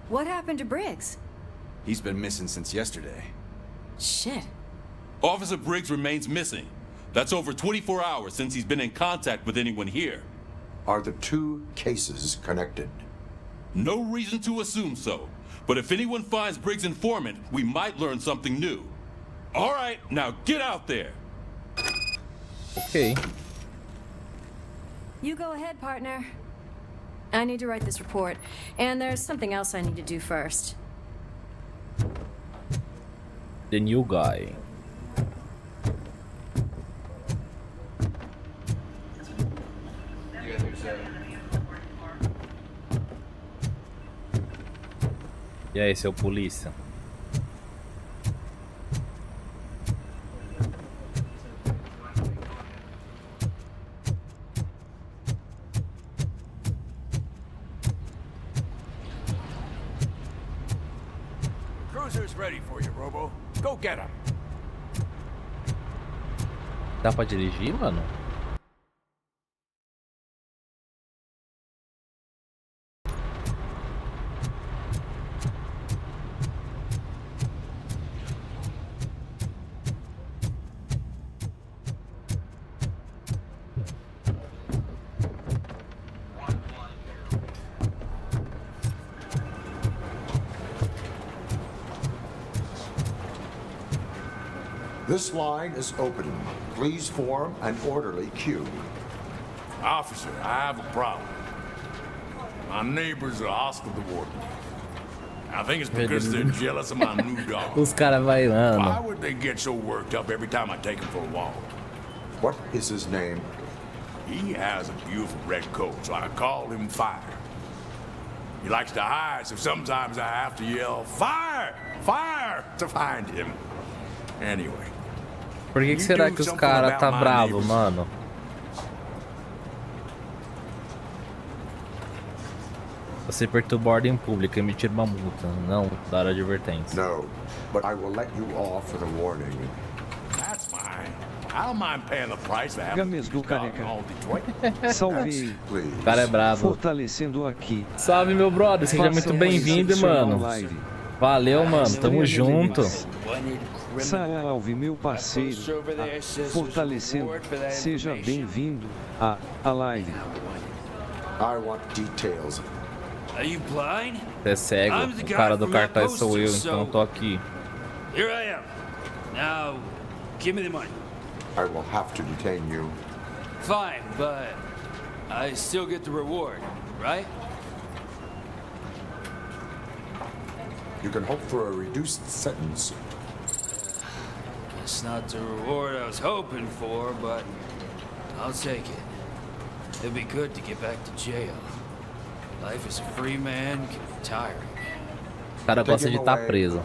What happened to Briggs? He's been missing since yesterday. Shit. Officer Briggs remains missing. That's over 24 hours since he's been in contact with anyone here. Are the two cases connected? No reason to assume so. But if anyone finds Briggs' informant, we might learn something new. All right, now get out there. Ok. You go ahead, partner. I need to write this report, and there's something else I need to do first. The new guy. E aí, seu polícia? Cruiser's ready for you, Robo. Go get him. Dá pra dirigir, mano? This line is open. Please form an orderly queue. Officer, I have a problem. My neighbors are hostile toward me. I think it's because they're jealous of my new dog. Os caras bailando. Why would they get so worked up every time I take him for a walk? What is his name? He has a beautiful red coat, so I call him Fire. He likes to hide, so sometimes I have to yell, "Fire! Fire!" to find him. Anyway. Por que será que os caras tá bravo, mano? Você perturba a ordem pública e emitir uma multa. Não, dar advertência. No, but I will let you off with a warning. That's fine. I don't mind paying the price for having Games do Careca. Detroit. Salve. O cara é bravo. Fortalecendo aqui. Salve, meu brother. Seja muito bem-vindo, mano. Valeu, mano. Tamo junto. Salve, meu parceiro. Fortalecendo. Seja bem-vindo à live. I want details. Are you blind? Você é cego. O cara do cartaz sou eu, então tô aqui. Here I am. Now, give me the money. I will have to detain you. Fine, but I still get the reward, right? You can hope for a reduced sentence. It's not the reward I was hoping for, but I'll take it. It'd be good to get back to jail. Life as a free man can be tiring. O cara gosta de estar preso.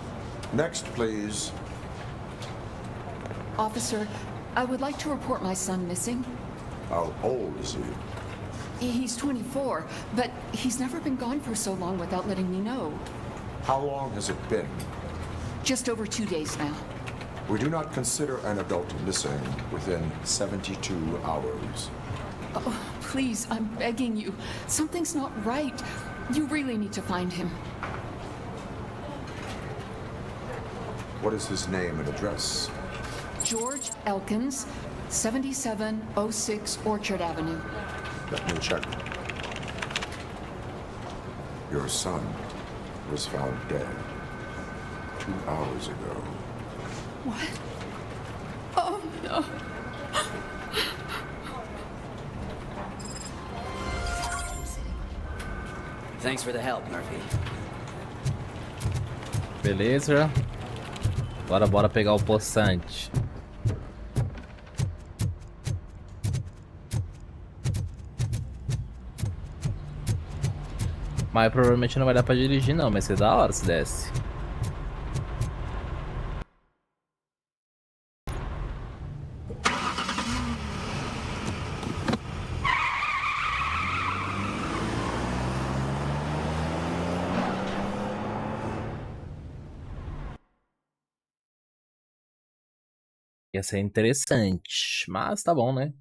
Next, please. Officer, I would like to report my son missing. How old is he? He's 24, but he's never been gone for so long without letting me know. How long has it been? Just over 2 days now. We do not consider an adult missing within 72 hours. Oh, please, I'm begging you. Something's not right. You really need to find him. What is his name and address? George Elkins, 7706 Orchard Avenue. Let me check. Your son was found dead 2 hours ago. What? Oh, no. Thanks for the help, Murphy. Beleza. Agora bora pegar o poçante. Mas provavelmente não vai dar pra dirigir não, mas é da hora se desce. Ia ser interessante, mas tá bom, né?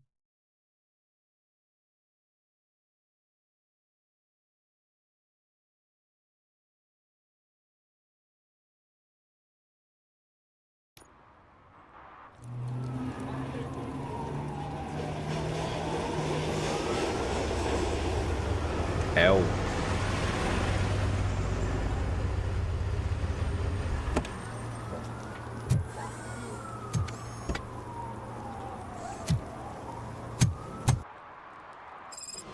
Hell.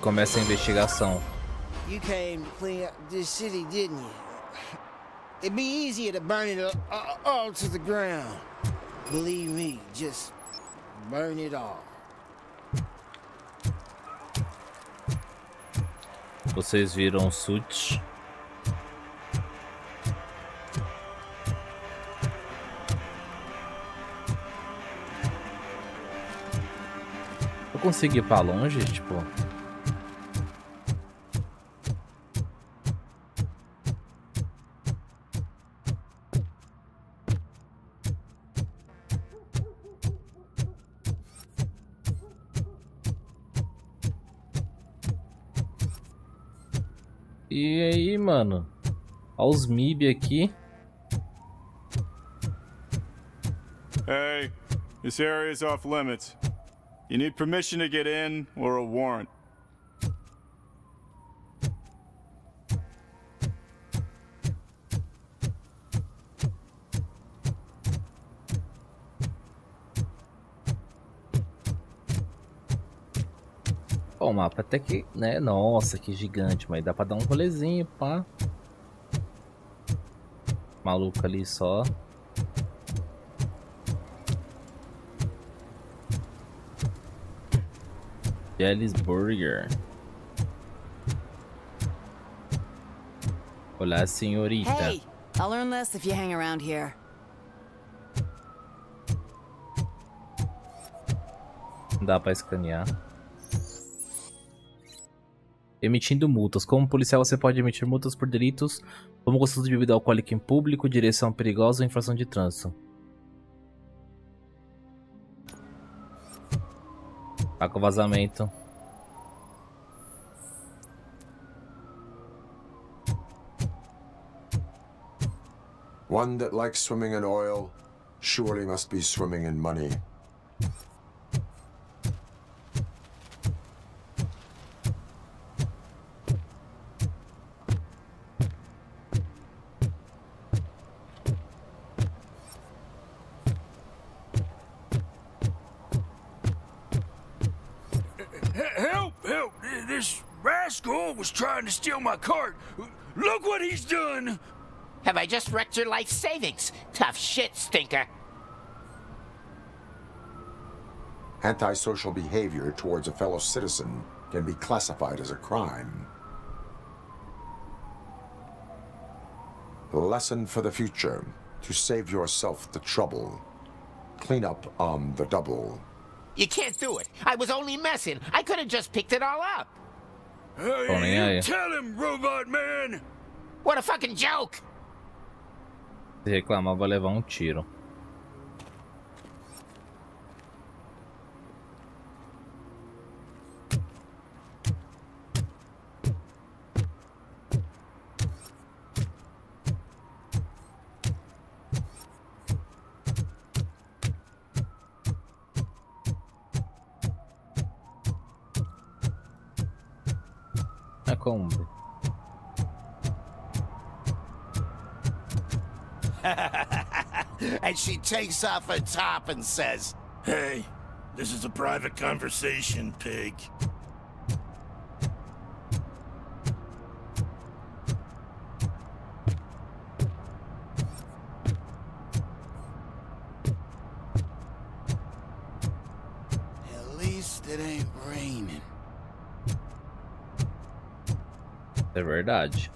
começa a investigação. You came to clean up this city, didn't you? It'd be easier to burn it all to the ground. Believe me, just burn it all. Vocês viram o suit? Eu consigo ir pra longe, tipo... E aí, mano? Olha os MIB aqui. Hey, this area is off limits. You need permission to get in or a warrant. Ó, o mapa até que, né? Nossa, que gigante, mas dá pra dar um rolezinho, pá. Maluco ali só. Jelly's Burger. Olá, senhorita. Hey, I'll learn less if you hang around here. Dá pra escanear. Emitindo multas. Como policial, você pode emitir multas por delitos como consumo de bebida alcoólica em público, direção perigosa ou infração de trânsito. Tá com vazamento. One that likes swimming in oil surely must be swimming in money. Was trying to steal my cart. Look what he's done! Have I just wrecked your life savings? Tough shit, stinker. Antisocial behavior towards a fellow citizen can be classified as a crime. The lesson for the future: to save yourself the trouble. Clean up on the double. You can't do it. I was only messing. I could have just picked it all up. Hey, you tell him, Robot Man! What a fucking joke! Se reclamar, vai levar um tiro. And she takes off her top and says, "Hey, this is a private conversation, pig." At least it ain't raining. É verdade.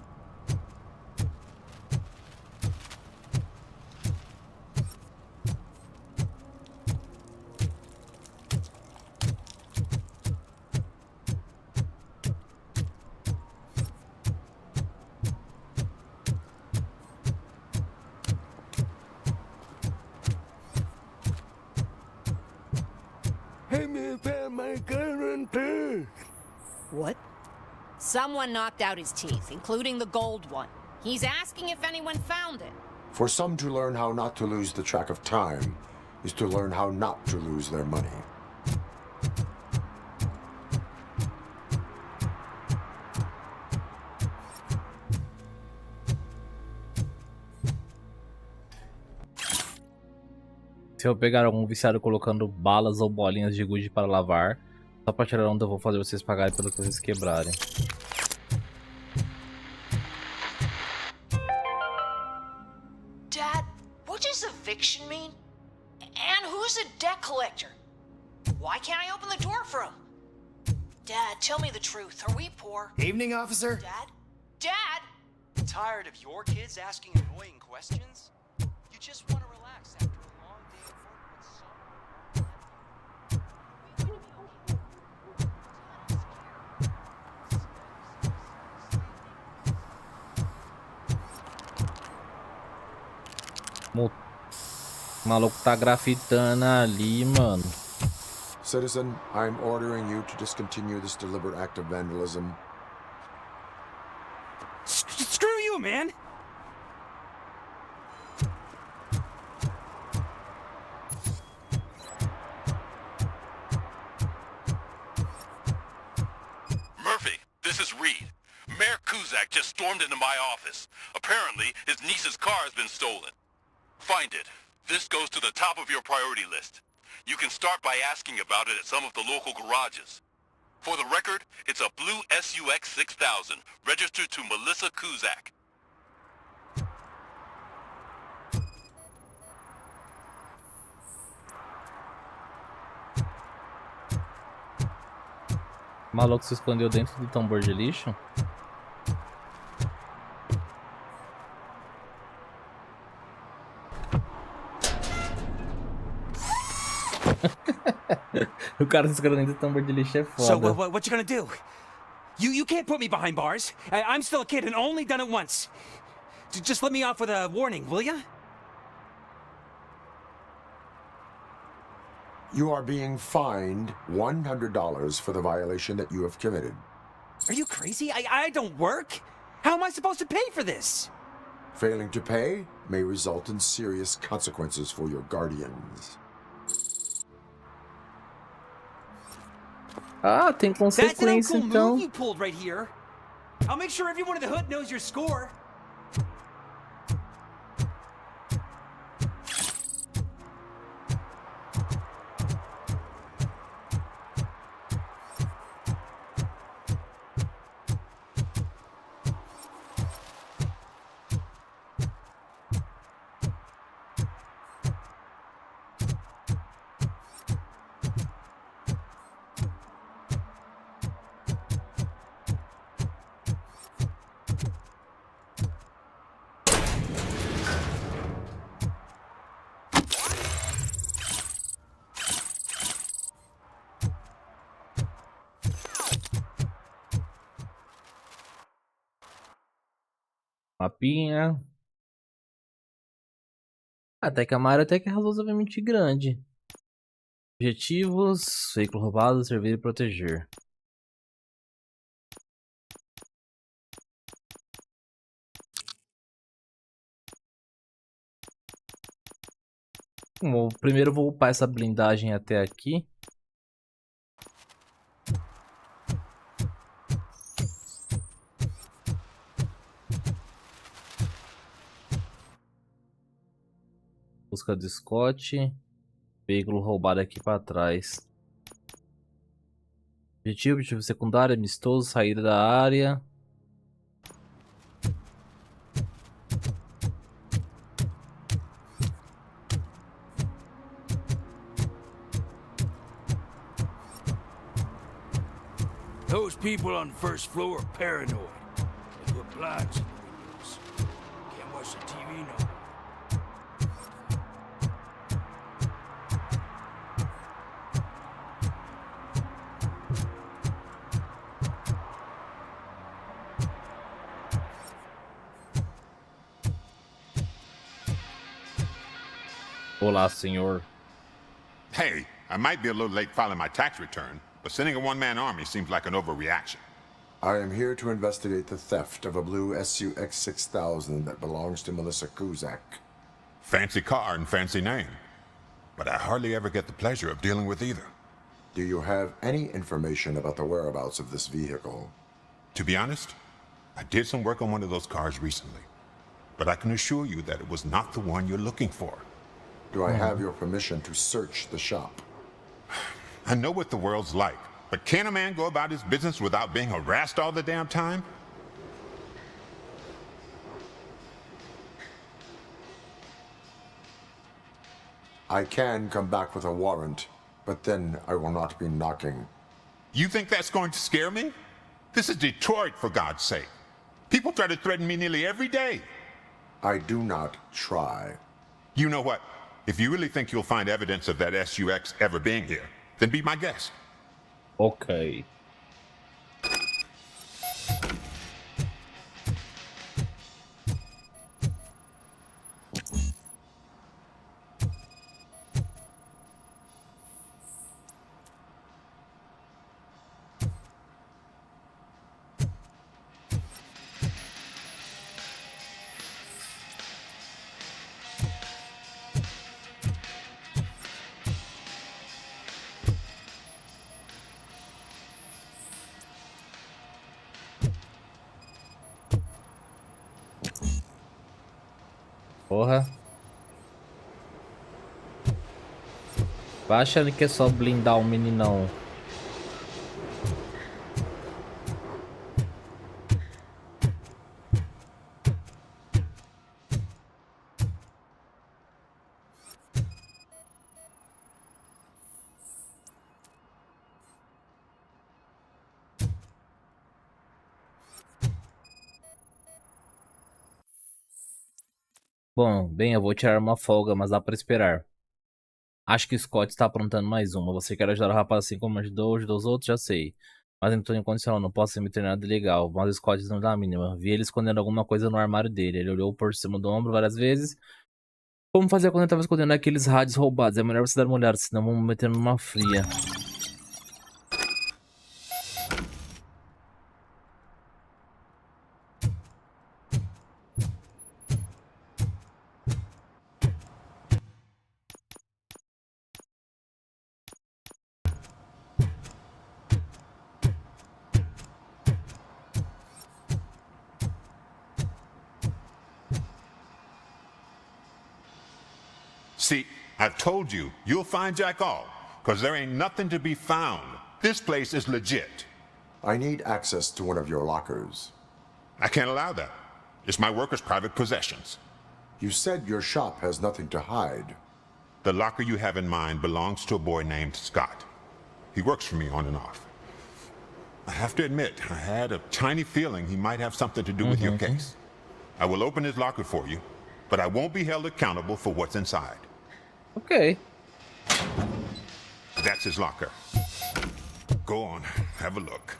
What? Someone knocked out his teeth, including the gold one. He's asking if anyone found it. For some, to learn how not to lose the track of time is to learn how not to lose their money. Se eu pegar algum viciado colocando balas ou bolinhas de gude para lavar, Só pra tirar onda eu vou fazer vocês pagarem pelo que vocês quebrarem. Dad, what does eviction mean? And who's a debt collector? Why can't I open the door for him? Dad, tell me the truth. Are we poor? Evening, officer. Dad? Dad? Tired of your kids asking annoying questions? You just want to relax after a long day of work O maluco tá grafitando ali, mano. Citizen, I'm ordering you to discontinue this deliberate act of vandalism. Screw you, man! Murphy, this is Reed. Mayor Kuzak just stormed into my office. Apparently, his niece's car has been stolen. Find it. This goes to the top of your priority list. You can start by asking about it at some of the local garages. For the record, it's a blue SUX 6000, registered to Melissa Kuzak. O maluco se escondeu dentro do tambor de lixo? O cara se escondeu dentro do tambor de lixo é foda. So what you gonna do? You can't put me behind bars. I'm still a kid and only done it once. Just let me off with a warning, will ya? You are being fined $100 for the violation that you have committed. Are you crazy? I don't work. How am I supposed to pay for this? Failing to pay may result in serious consequences for your guardians. Ah, tem consequência então. That's an uncool move então. you pulled right here. I'll make sure everyone in the hood knows your score. Mapinha. Até que a área até que é razoavelmente grande. Objetivos: veículo roubado, servir e proteger. Bom, primeiro eu vou upar essa blindagem até aqui. Busca do Scott. Veículo roubado aqui para trás. Objetivo secundário, amistoso, saída da área. Those people on the first floor are paranoid. They put blinds in the windows. Can't watch the TV no more. Olá, senhor. Hey, I might be a little late filing my tax return, but sending a one-man army seems like an overreaction. I am here to investigate the theft of a blue SUX 6000 that belongs to Melissa Kuzak. Fancy car and fancy name, but I hardly ever get the pleasure of dealing with either. Do you have any information about the whereabouts of this vehicle? To be honest, I did some work on one of those cars recently, but I can assure you that it was not the one you're looking for. Do I have your permission to search the shop? I know what the world's like. But can a man go about his business without being harassed all the damn time? I can come back with a warrant, but then I will not be knocking. You think that's going to scare me? This is Detroit, for God's sake. People try to threaten me nearly every day. I do not try. You know what? If you really think you'll find evidence of that SUX ever being here, then be my guest. Ok. Porra. Vai achando que é só blindar o meninão. Bom, bem, eu vou tirar uma folga, mas dá pra esperar. Acho que o Scott está aprontando mais uma. Você quer ajudar o rapaz assim como ajudou os outros? Já sei. Mas em torno incondicional, não posso me ter nada legal. Mas o Scott não dá a mínima. Vi ele escondendo alguma coisa no armário dele. Ele olhou por cima do ombro várias vezes. Como fazia quando ele estava escondendo aqueles rádios roubados? É melhor você dar uma olhada, senão vamos meter numa fria. See, I've told you, you'll find Jack all, because there ain't nothing to be found. This place is legit. I need access to one of your lockers. I can't allow that. It's my workers' private possessions. You said your shop has nothing to hide. The locker you have in mind belongs to a boy named Scott. He works for me on and off. I have to admit, I had a tiny feeling he might have something to do with your case. I will open his locker for you, but I won't be held accountable for what's inside. Okay. That's his locker. Go on, have a look.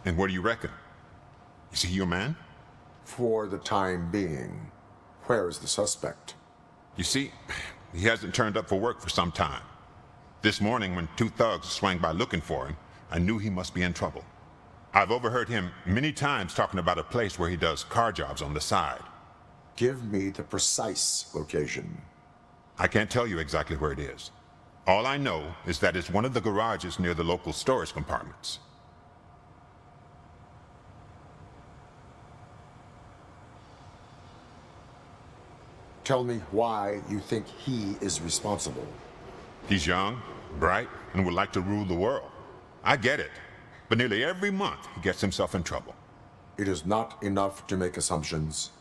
And what do you reckon? Is he your man? For the time being. Where is the suspect? You see, he hasn't turned up for work for some time. This morning, when two thugs swang by looking for him, I knew he must be in trouble. I've overheard him many times talking about a place where he does car jobs on the side. Give me the precise location. I can't tell you exactly where it is. All I know is that it's one of the garages near the local storage compartments. Tell me why you think he is responsible. He's young, bright, and would like to rule the world. I get it. But nearly every month, he gets himself in trouble. It is not enough to make assumptions.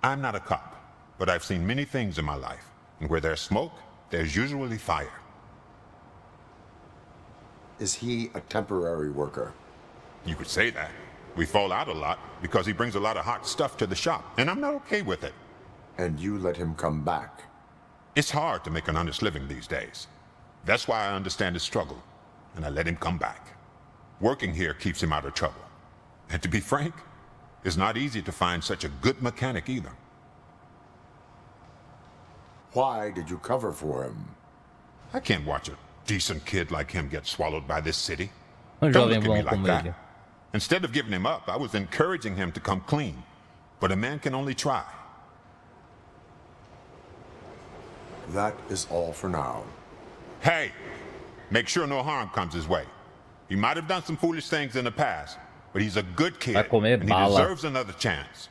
I'm not a cop, but I've seen many things in my life. And where there's smoke, there's usually fire. Is he a temporary worker? You could say that. We fall out a lot because he brings a lot of hot stuff to the shop, and I'm not okay with it. And you let him come back? It's hard to make an honest living these days. That's why I understand his struggle, and I let him come back. Working here keeps him out of trouble. And to be frank, it's not easy to find such a good mechanic either. Why did you cover for him? I can't watch a decent kid like him get swallowed by this city. Um Don't look jovem at me bom like como that. ele. Instead of giving him up, I was encouraging him to come clean. But a man can only try. That is all for now. Hey, make sure no harm comes his way. He might have done some foolish things in the past, but he's a good kid, Vai comer and he bala. deserves another chance.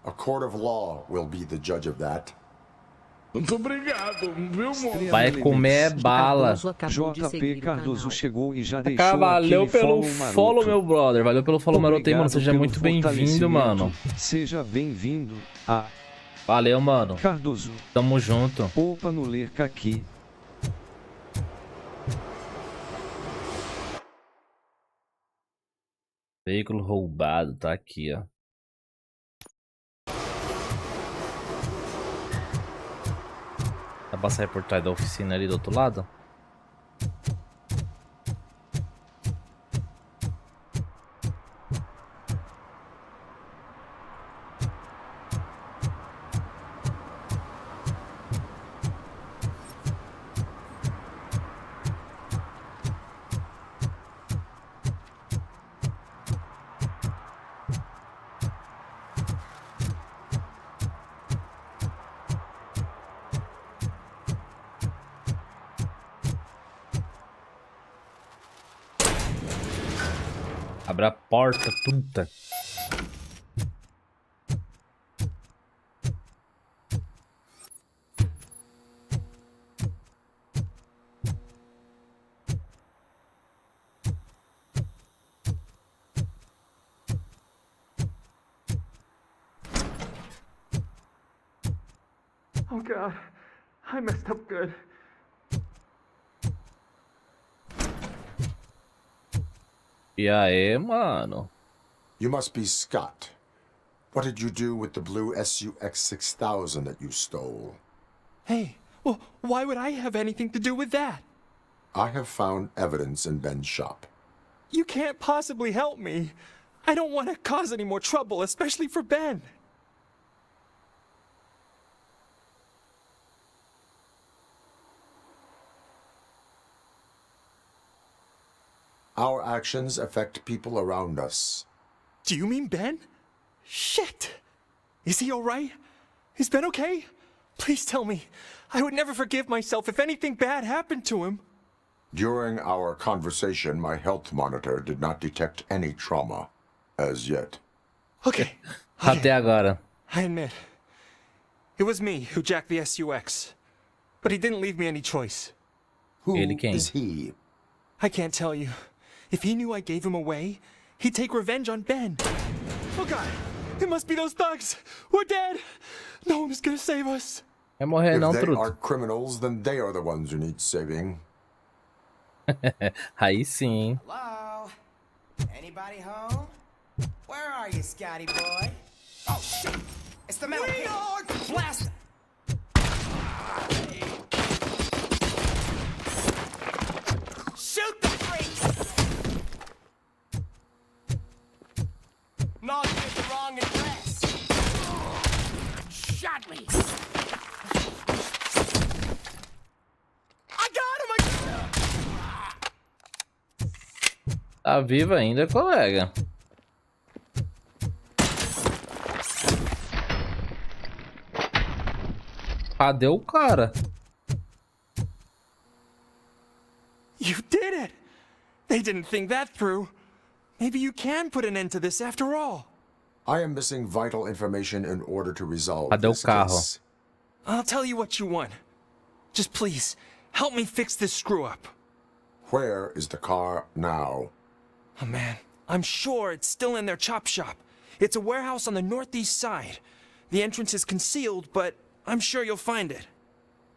A court of law will be the judge of that. Muito obrigado, viu, moço? Vai comer bala. JP Cardoso chegou e já deixou Cara, valeu pelo follow, follow, meu brother. Valeu pelo follow, maroto aí, mano. Seja pelo muito bem-vindo, mano. Seja bem-vindo a... Valeu, mano. Cardoso. Tamo junto. Opa no Lerca aqui. Veículo roubado, tá aqui, ó. Dá pra sair por trás da oficina ali do outro lado? Abre a porta, puta. Oh God, I messed up good. E aí, mano? You must be Scott. What did you do with the blue SUX 6000 that you stole? Hey, well, why would I have anything to do with that? I have found evidence in Ben's shop. You can't possibly help me. I don't want to cause any more trouble, especially for Ben. Our actions affect people around us. Do you mean Ben? Shit! Is he alright? Is Ben okay? Please tell me. I would never forgive myself if anything bad happened to him. During our conversation, my health monitor did not detect any trauma as yet. Okay. Até agora. I admit. It was me who jacked the SUX. But he didn't leave me any choice. Who is he? I can't tell you. If he knew I gave him away, he'd take revenge on Ben. Oh God, it must be those thugs. We're dead. No one is gonna save us. Vai morrer não, If they truto. are criminals, then they are the ones who need saving. Aí sim. Hello? Anybody home? Where are you, Scotty boy? Oh, shit! It's the metal kid! Blast him! Shoot the freak! Not with the wrong address. Shot me! I got him! Tá vivo ainda, colega. Cadê o cara? You did it! They didn't think that through. Maybe you can put an end to this after all. I am missing vital information in order to resolve Cadê o this carro? case. I'll tell you what you want. Just please, help me fix this screw-up. Where is the car now? Oh man, I'm sure it's still in their chop shop. It's a warehouse on the northeast side. The entrance is concealed, but I'm sure you'll find it.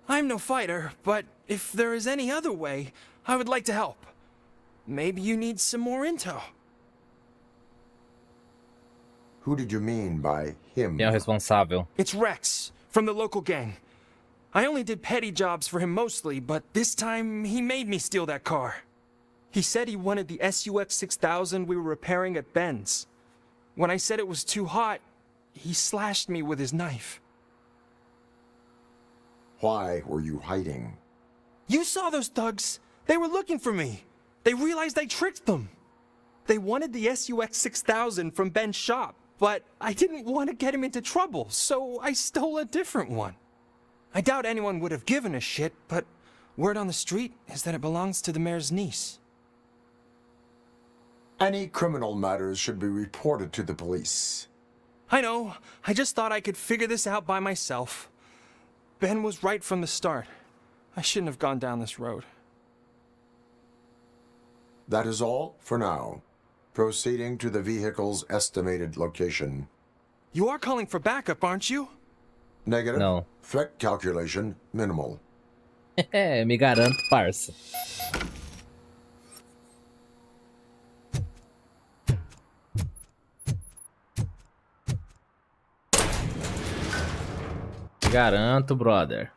I'm no fighter, but if there is any other way, I would like to help. Maybe you need some more intel. Who did you mean by him? Quem é o responsável? It's Rex, from the local gang. I only did petty jobs for him mostly, but this time he made me steal that car. He said he wanted the SUX 6000 we were repairing at Ben's. When I said it was too hot, he slashed me with his knife. Why were you hiding? You saw those thugs. They were looking for me. They realized I tricked them. They wanted the SUX 6000 from Ben's shop, but I didn't want to get him into trouble, so I stole a different one. I doubt anyone would have given a shit, but word on the street is that it belongs to the mayor's niece. Any criminal matters should be reported to the police. I know. I just thought I could figure this out by myself. Ben was right from the start. I shouldn't have gone down this road. That is all for now. Proceeding to the vehicle's estimated location. You are calling for backup, aren't you? Negative. No. Threat calculation minimal. Me garanto, parça. Me garanto, brother.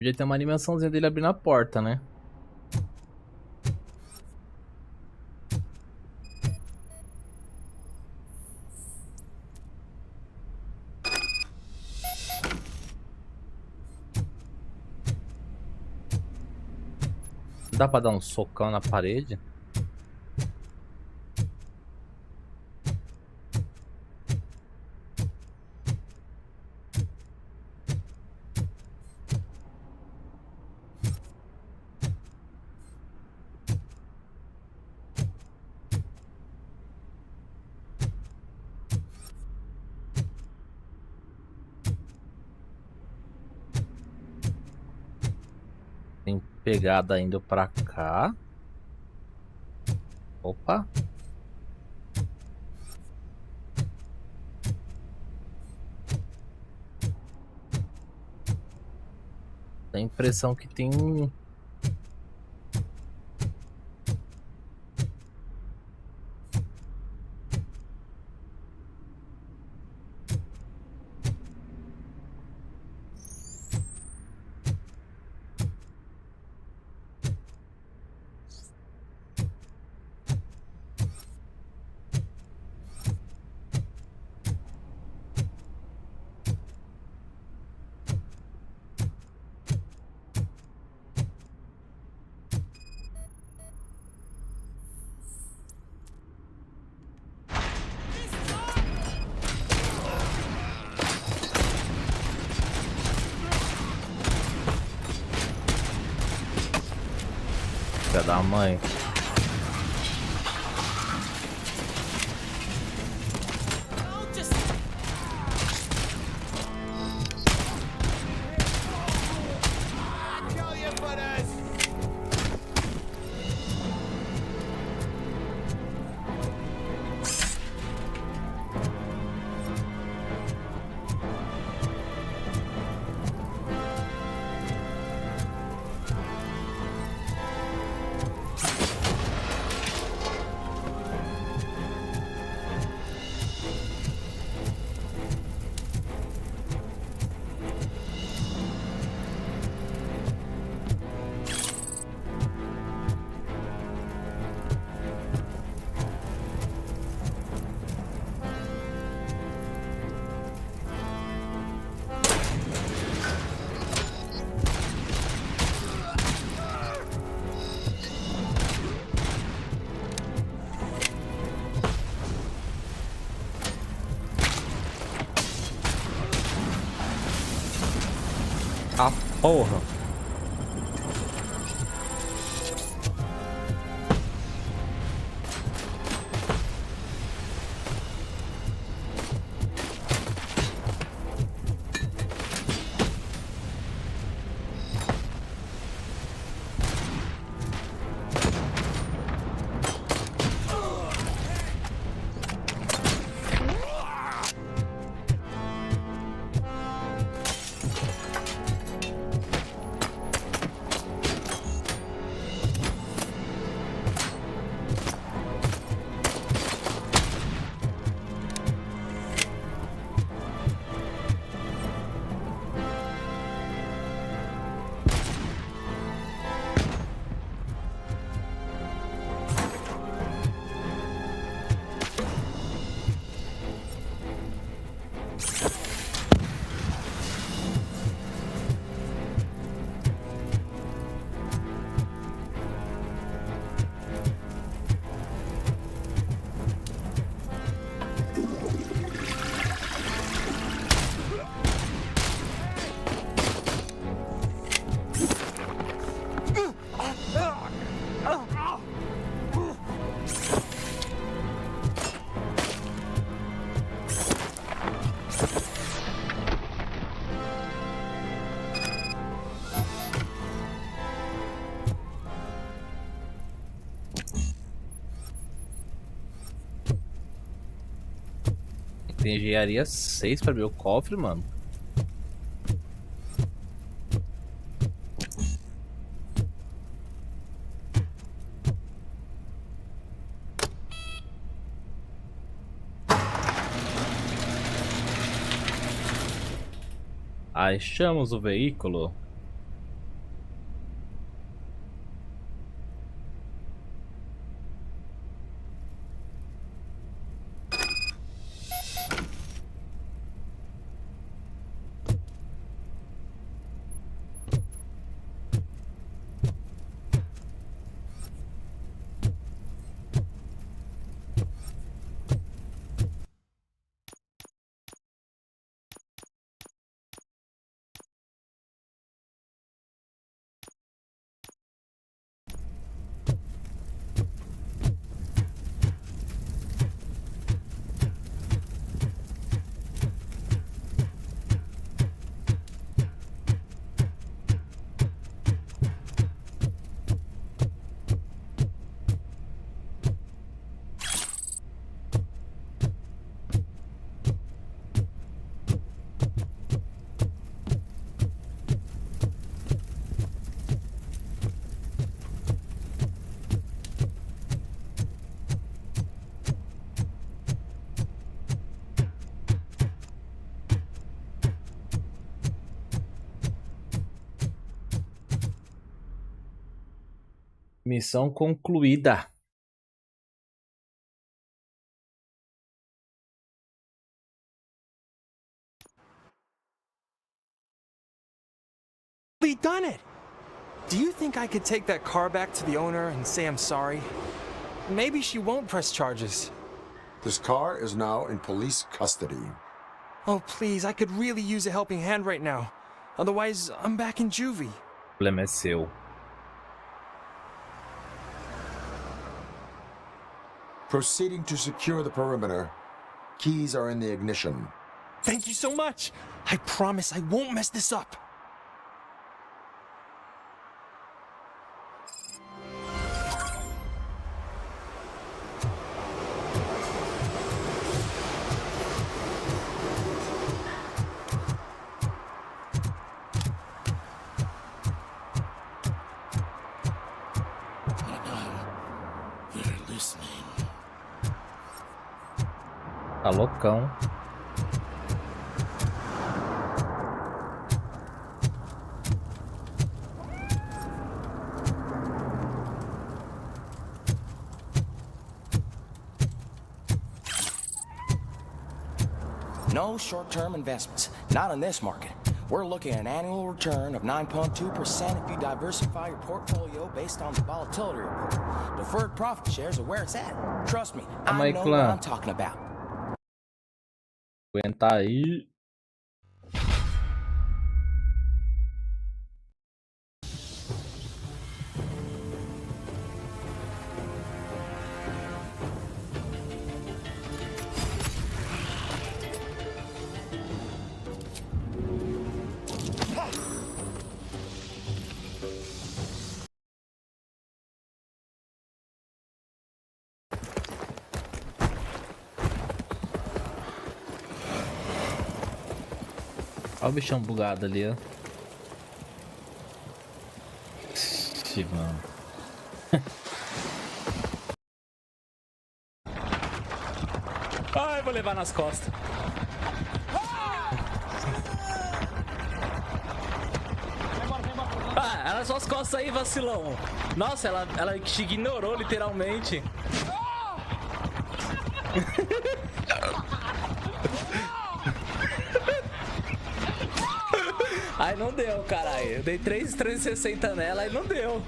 Podia ter uma animaçãozinha dele abrindo a porta, né? Dá pra dar um socão na parede? Tem pegada indo pra cá. Opa. Dá a impressão que tem um... Filha da mãe. Ah, porra. Tem engenharia 6 pra abrir o cofre, mano. Achamos o veículo. Missão concluída. We done it! Do you think I could take that car back to the owner and say I'm sorry? Maybe she won't press charges. This car is now in police custody. Oh, please, I could really use a helping hand right now. Otherwise, I'm back in juvie. O problema é seu. Proceeding to secure the perimeter. Keys are in the ignition. Thank you so much. I promise I won't mess this up. Tá loucão. No short-term investments, not in this market. We're looking at an annual return of 9.2% if you diversify your portfolio based on the volatility report. Deferred profit shares are where it's at. Trust me, I know what I'm talking about. Aguenta aí. Olha o bichão bugado ali, ó. Ixi, mano. Ai, vou levar nas costas. Ah, era só as costas aí, vacilão. Nossa, ela te ignorou literalmente. Aí não deu, caralho. Eu dei 360 nela e não deu.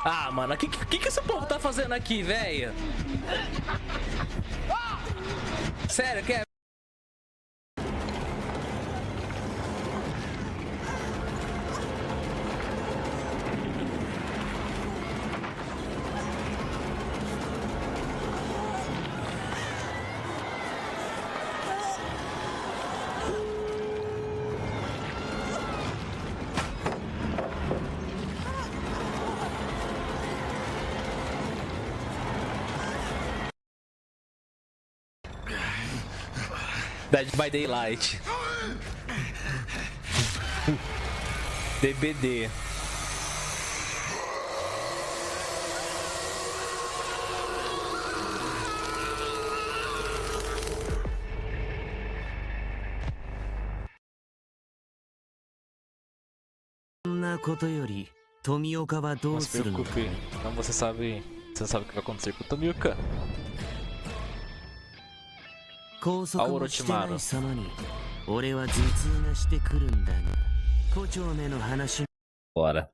Ah, mano, o que esse povo tá fazendo aqui, velho? Sério, que é... Dead by Daylight. DBD. Não se preocupe, então você sabe o que vai acontecer com o Tomioka. Ao Orochimaru. Bora.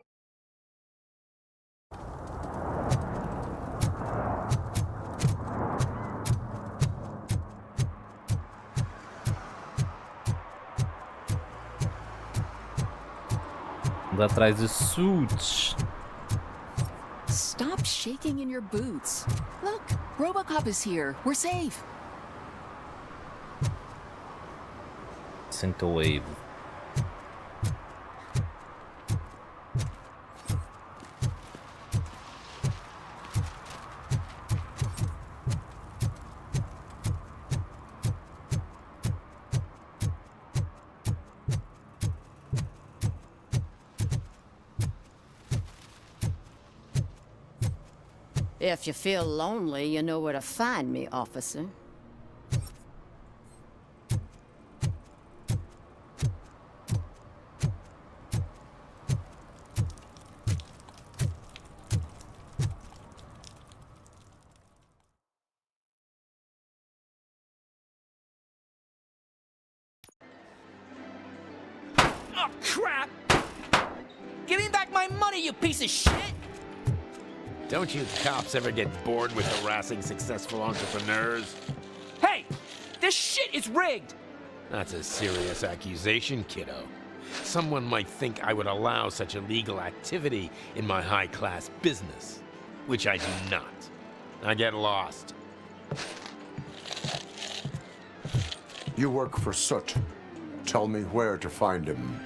Vamos atrás do suit. Stop shaking in your boots. Look, Robocop is here. We're safe. Wave. If you feel lonely, you know where to find me, officer. Oh, crap! Give me back my money, you piece of shit! Don't you cops ever get bored with harassing successful entrepreneurs? Hey! This shit is rigged! That's a serious accusation, kiddo. Someone might think I would allow such illegal activity in my high-class business, which I do not. I get lost. You work for Soot. Tell me where to find him.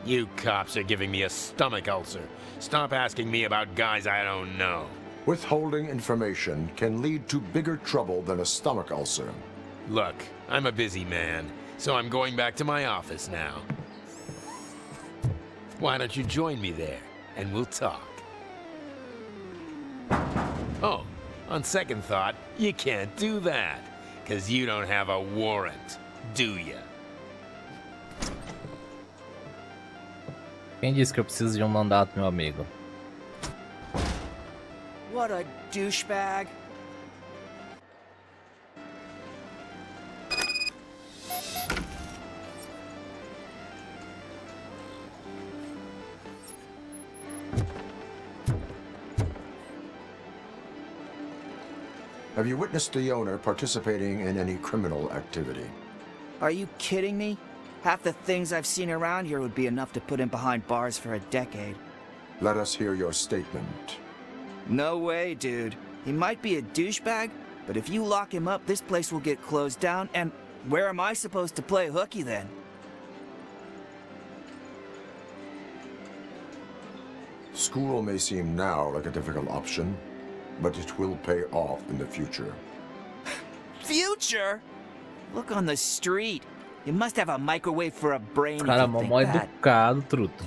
You cops are giving me a stomach ulcer. Stop asking me about guys I don't know. Withholding information can lead to bigger trouble than a stomach ulcer. Look, I'm a busy man, so I'm going back to my office now. Why don't you join me there, and we'll talk. Oh, on second thought, you can't do that, 'cause you don't have a warrant, do ya? Quem disse que eu preciso de mandato, meu amigo? What a douchebag. Have you witnessed the owner participating in any criminal activity? Are you kidding me? Half the things I've seen around here would be enough to put him behind bars for a decade. Let us hear your statement. No way, dude. He might be a douchebag, but if you lock him up, this place will get closed down, and where am I supposed to play hooky then? School may seem now like a difficult option, but it will pay off in the future. Future? Look on the street. You must have a microwave for a brain. Cara, mó educado, truto.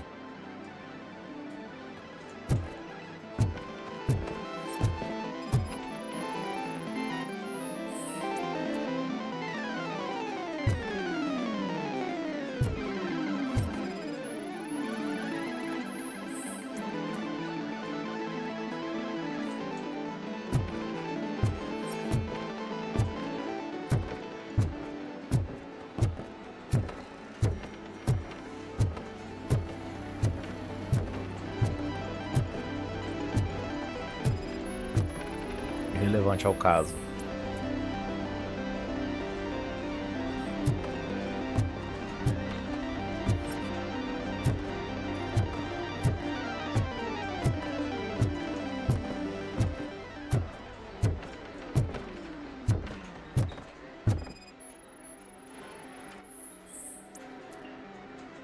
Relevante ao caso.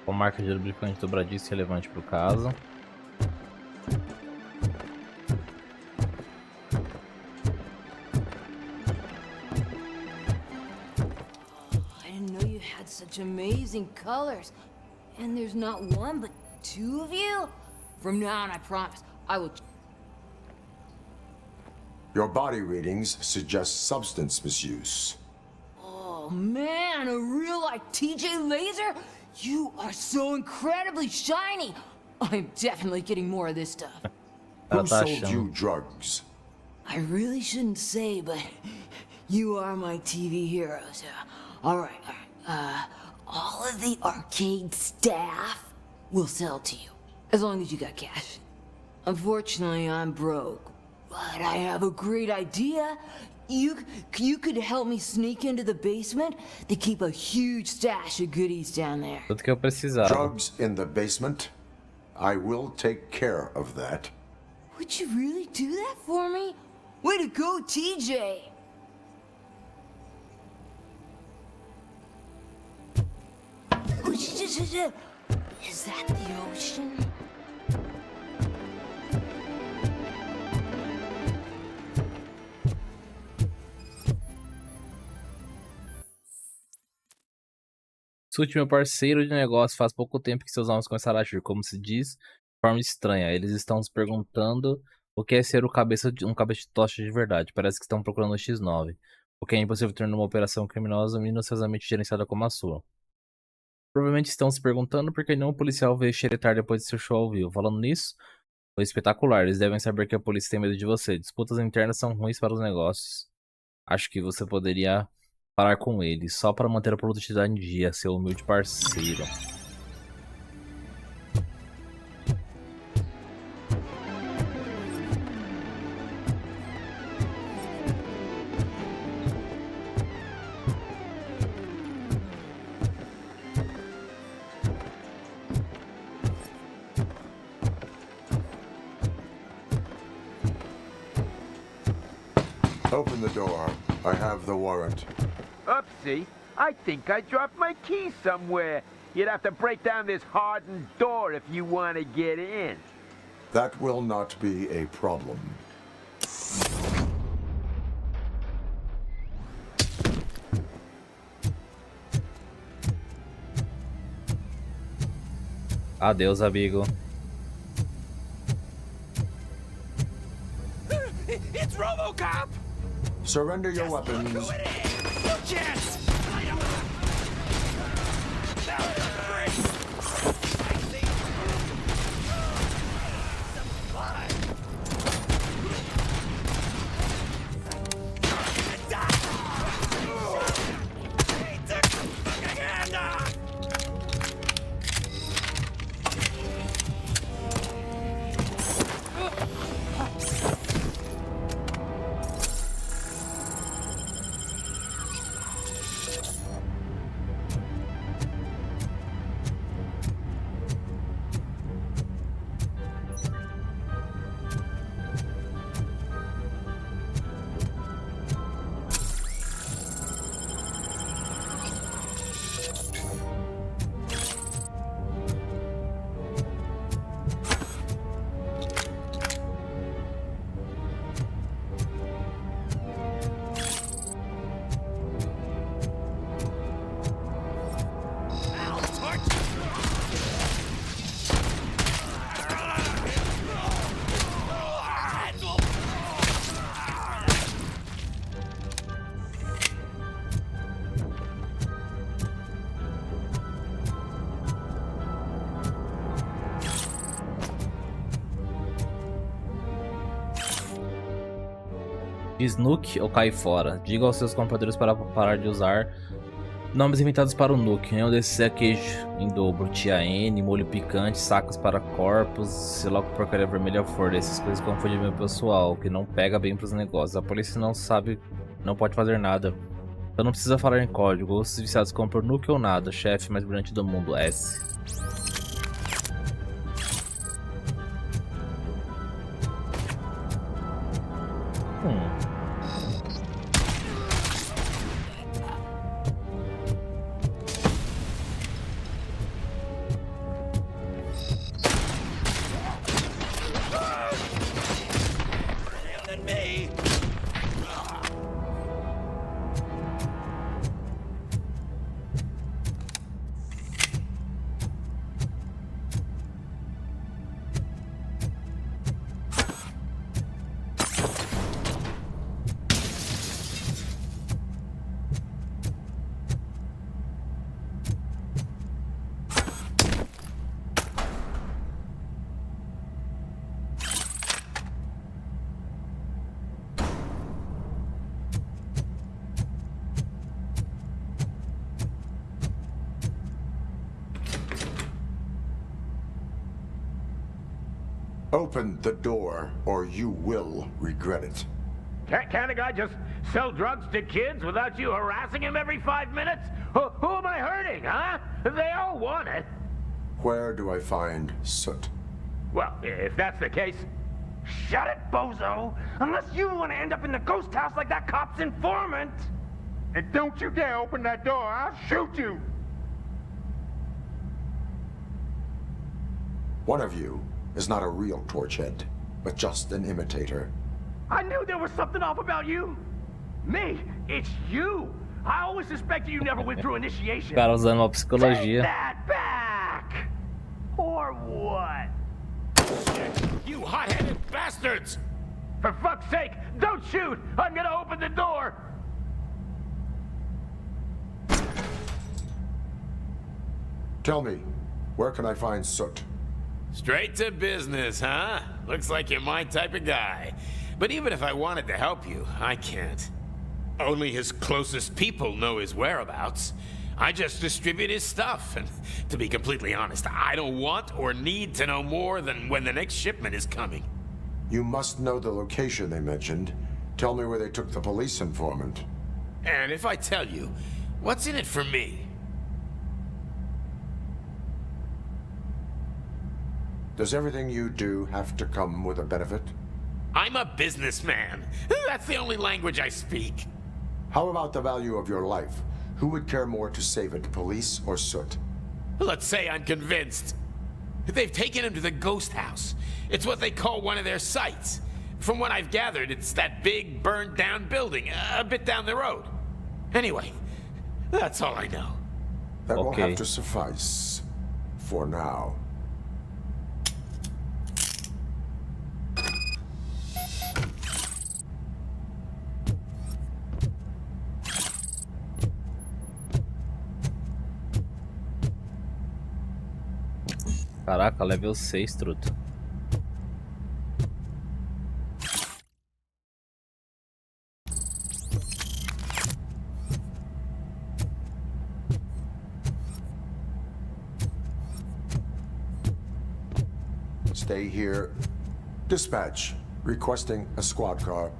Com marca de lubrificante dobradiço relevante para o caso. such amazing colors. And there's not one, but two of you? From now on, I promise, I will... Your body readings suggest substance misuse. Oh man, a real like TJ Laser? You are so incredibly shiny. I'm definitely getting more of this stuff. Who sold you drugs? I really shouldn't say, but you are my TV heroes. All right. All of the arcade staff will sell to you, as long as you got cash. Unfortunately, I'm broke, but I have a great idea. You could help me sneak into the basement. They keep a huge stash of goodies down there. Tudo que eu precisava. Drugs in the basement? I will take care of that. Would you really do that for me? Way to go, TJ! Is that the ocean? Sute, meu parceiro de negócio, faz pouco tempo que seus nomes começaram a agir, como se diz, de forma estranha. Eles estão se perguntando o que é ser um cabeça de tocha de verdade. Parece que estão procurando o X9, o que é impossível ter numa operação criminosa minuciosamente gerenciada como a sua. Provavelmente estão se perguntando por que nenhum policial veio xeretar depois de seu show ao vivo. Falando nisso, foi espetacular. Eles devem saber que a polícia tem medo de você. Disputas internas são ruins para os negócios. Acho que você poderia falar com eles, só para manter a produtividade em dia, seu humilde parceiro. Open the door. I have the warrant. Oopsie, I think I dropped my keys somewhere. You'd have to break down this hardened door if you want to get in. That will not be a problem. Adeus, amigo. It's Robocop! Surrender your weapons. No chance! Snook ou cai fora. Diga aos seus compradores para parar de usar nomes inventados para o Nuke. Nenhum desses é queijo em dobro. Tia N, molho picante, sacos para corpos, sei lá o que porcaria vermelha for. Essas coisas confundem meu pessoal, que não pega bem pros negócios. A polícia não sabe, não pode fazer nada. Então não precisa falar em código. Os viciados compram Nuke ou nada. Chefe mais brilhante do mundo, S. Open the door, or you will regret it. Can't a guy just sell drugs to kids without you harassing him every 5 minutes? Who am I hurting, huh? They all want it. Where do I find Soot? Well, if that's the case, shut it, bozo! Unless you want to end up in the ghost house like that cop's informant! And don't you dare open that door, I'll shoot you! One of you is not a real Torchhead, but just an imitator. I knew there was something off about you! Me? It's you! I always suspected you never went through initiation. Cara usando uma Take psicologia. that back! Or what? You hot-headed bastards! For fuck's sake, don't shoot! I'm gonna open the door! Tell me, where can I find Soot? Straight to business, huh? Looks like you're my type of guy. But even if I wanted to help you, I can't. Only his closest people know his whereabouts. I just distribute his stuff, and to be completely honest, I don't want or need to know more than when the next shipment is coming. You must know the location they mentioned. Tell me where they took the police informant. And if I tell you, what's in it for me? Does everything you do have to come with a benefit? I'm a businessman. That's the only language I speak. How about the value of your life? Who would care more to save it, police or Soot? Let's say I'm convinced. They've taken him to the ghost house. It's what they call one of their sites. From what I've gathered, it's that big burned down building a bit down the road. Anyway, that's all I know. That will have to suffice for now. Caraca, level 6, truto. Stay here. Dispatch, requesting a squad car.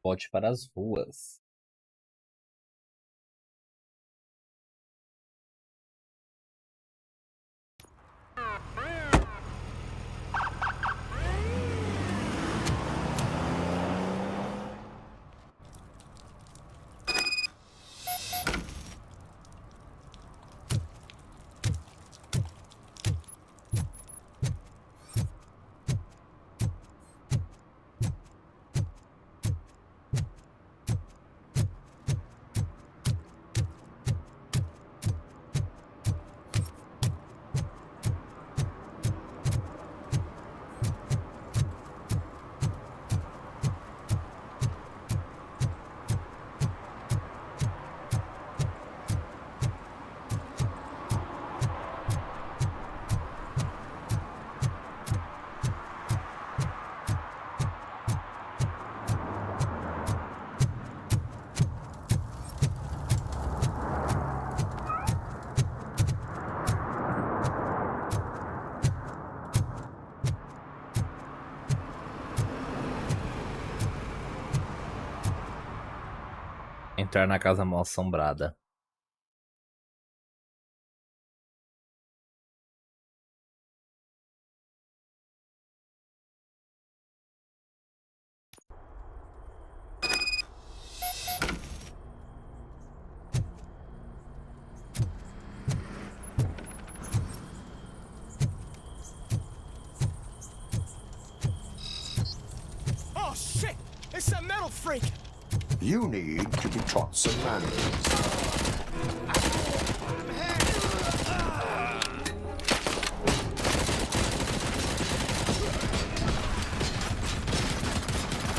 Volte para as ruas. Entrar na casa mal assombrada. Oh shit! It's a metal freak! You need to be taught some manners.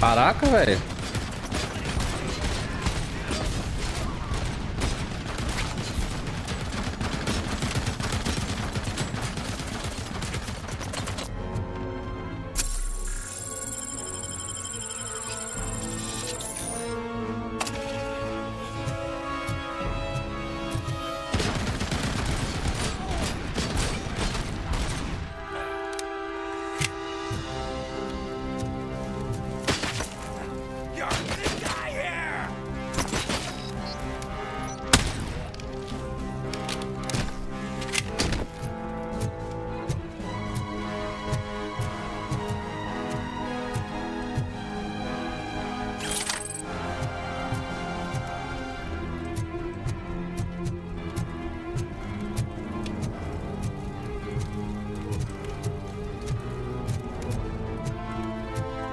Caraca, velho.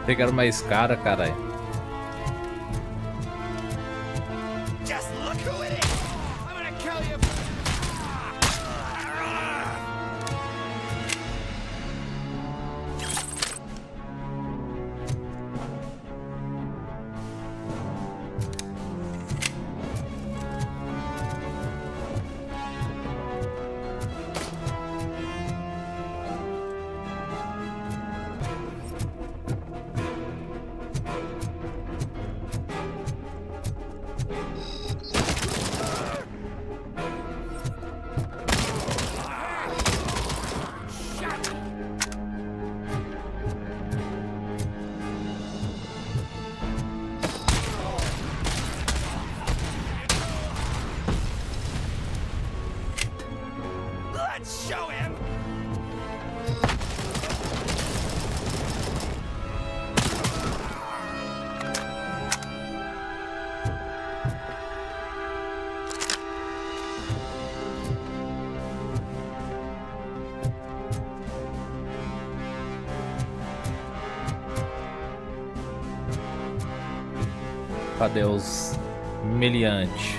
Pegaram uma escada, caralho. Just look who it is! I'm gonna kill you! Let's show him! Cadê os meliantes?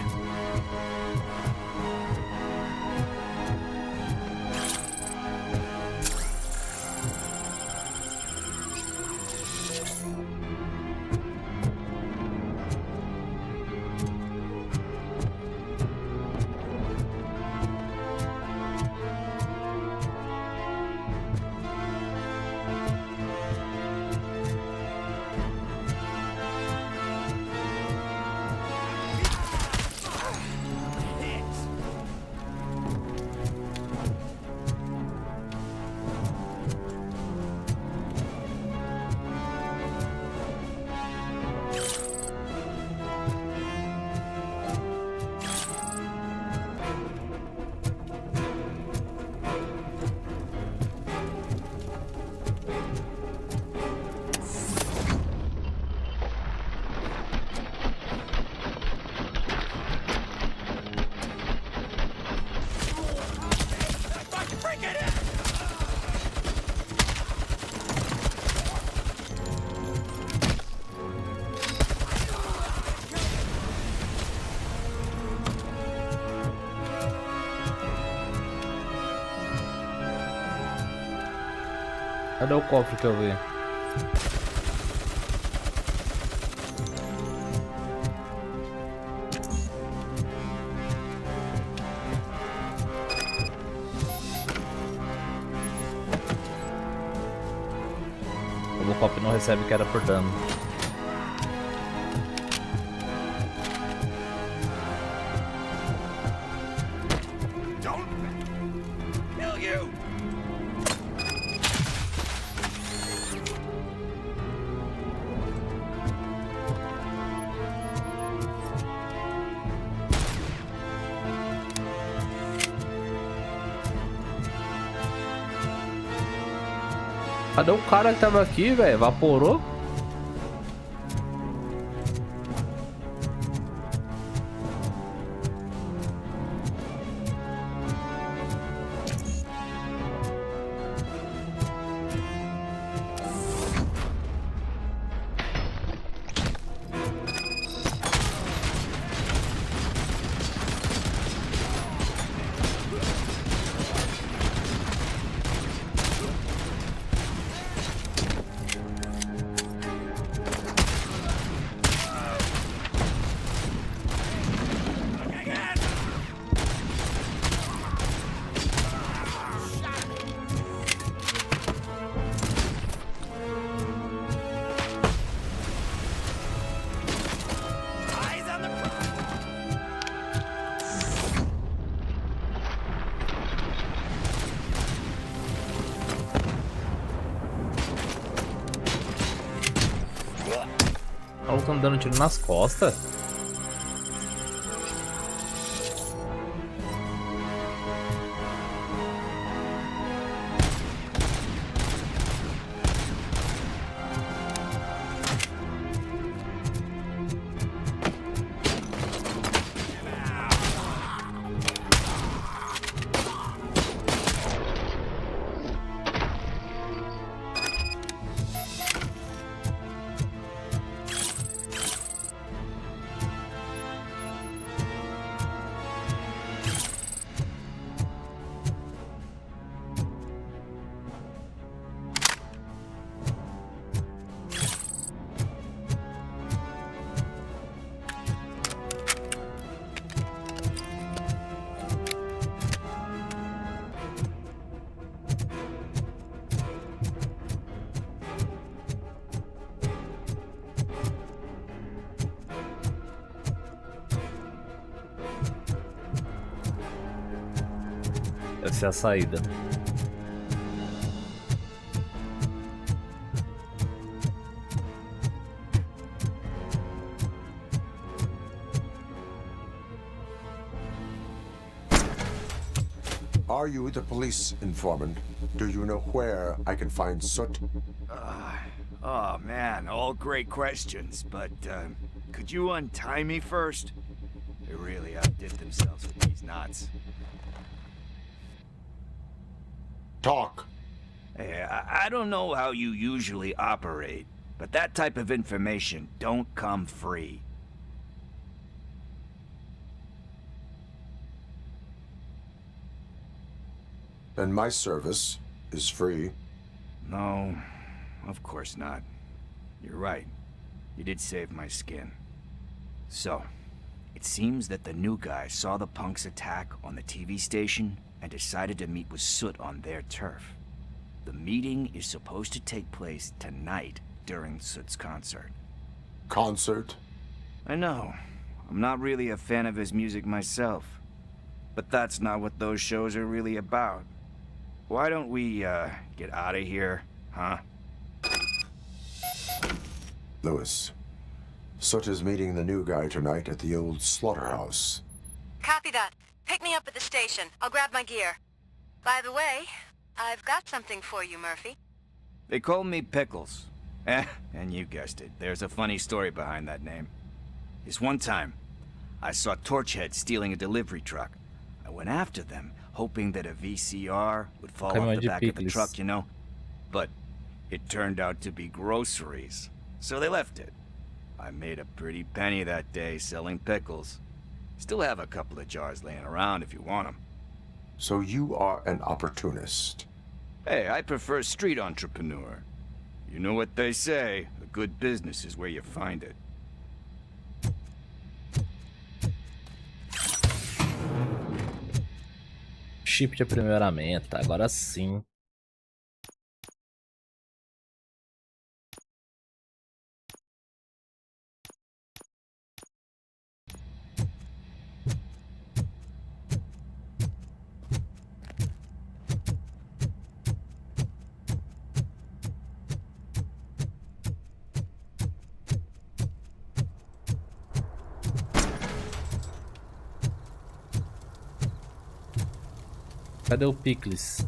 Cadê o cofre que eu vi? O Robocop não recebe queda por dano. Cadê o cara que tava aqui, velho? Evaporou? estão dando tiro nas costas? Deve ser a saída. Are you the police informant? Do you know where I can find Soot? Oh man, all great questions, but could you untie me first? They really outdid themselves with these knots. Talk. Hey, I don't know how you usually operate, but that type of information don't come free. And my service is free. No, of course not. You're right. You did save my skin. So, it seems that the new guy saw the punks attack on the TV station and decided to meet with Soot on their turf. The meeting is supposed to take place tonight during Soot's concert. Concert? I know. I'm not really a fan of his music myself. But that's not what those shows are really about. Why don't we, get out of here, huh? Lewis, Soot is meeting the new guy tonight at the old slaughterhouse. Copy that. Pick me up at the station. I'll grab my gear. By the way, I've got something for you, Murphy. They call me Pickles. And you guessed it. There's a funny story behind that name. This one time, I saw Torchhead stealing a delivery truck. I went after them, hoping that a VCR would fall off the back of the truck, you know? But it turned out to be groceries. So they left it. I made a pretty penny that day selling pickles. Still have a couple of jars laying around if you want them. So you are an opportunist. Hey, I prefer street entrepreneur. You know what they say, a good business is where you find it. Chip de aprimoramento, agora sim. Cadê o Pickles?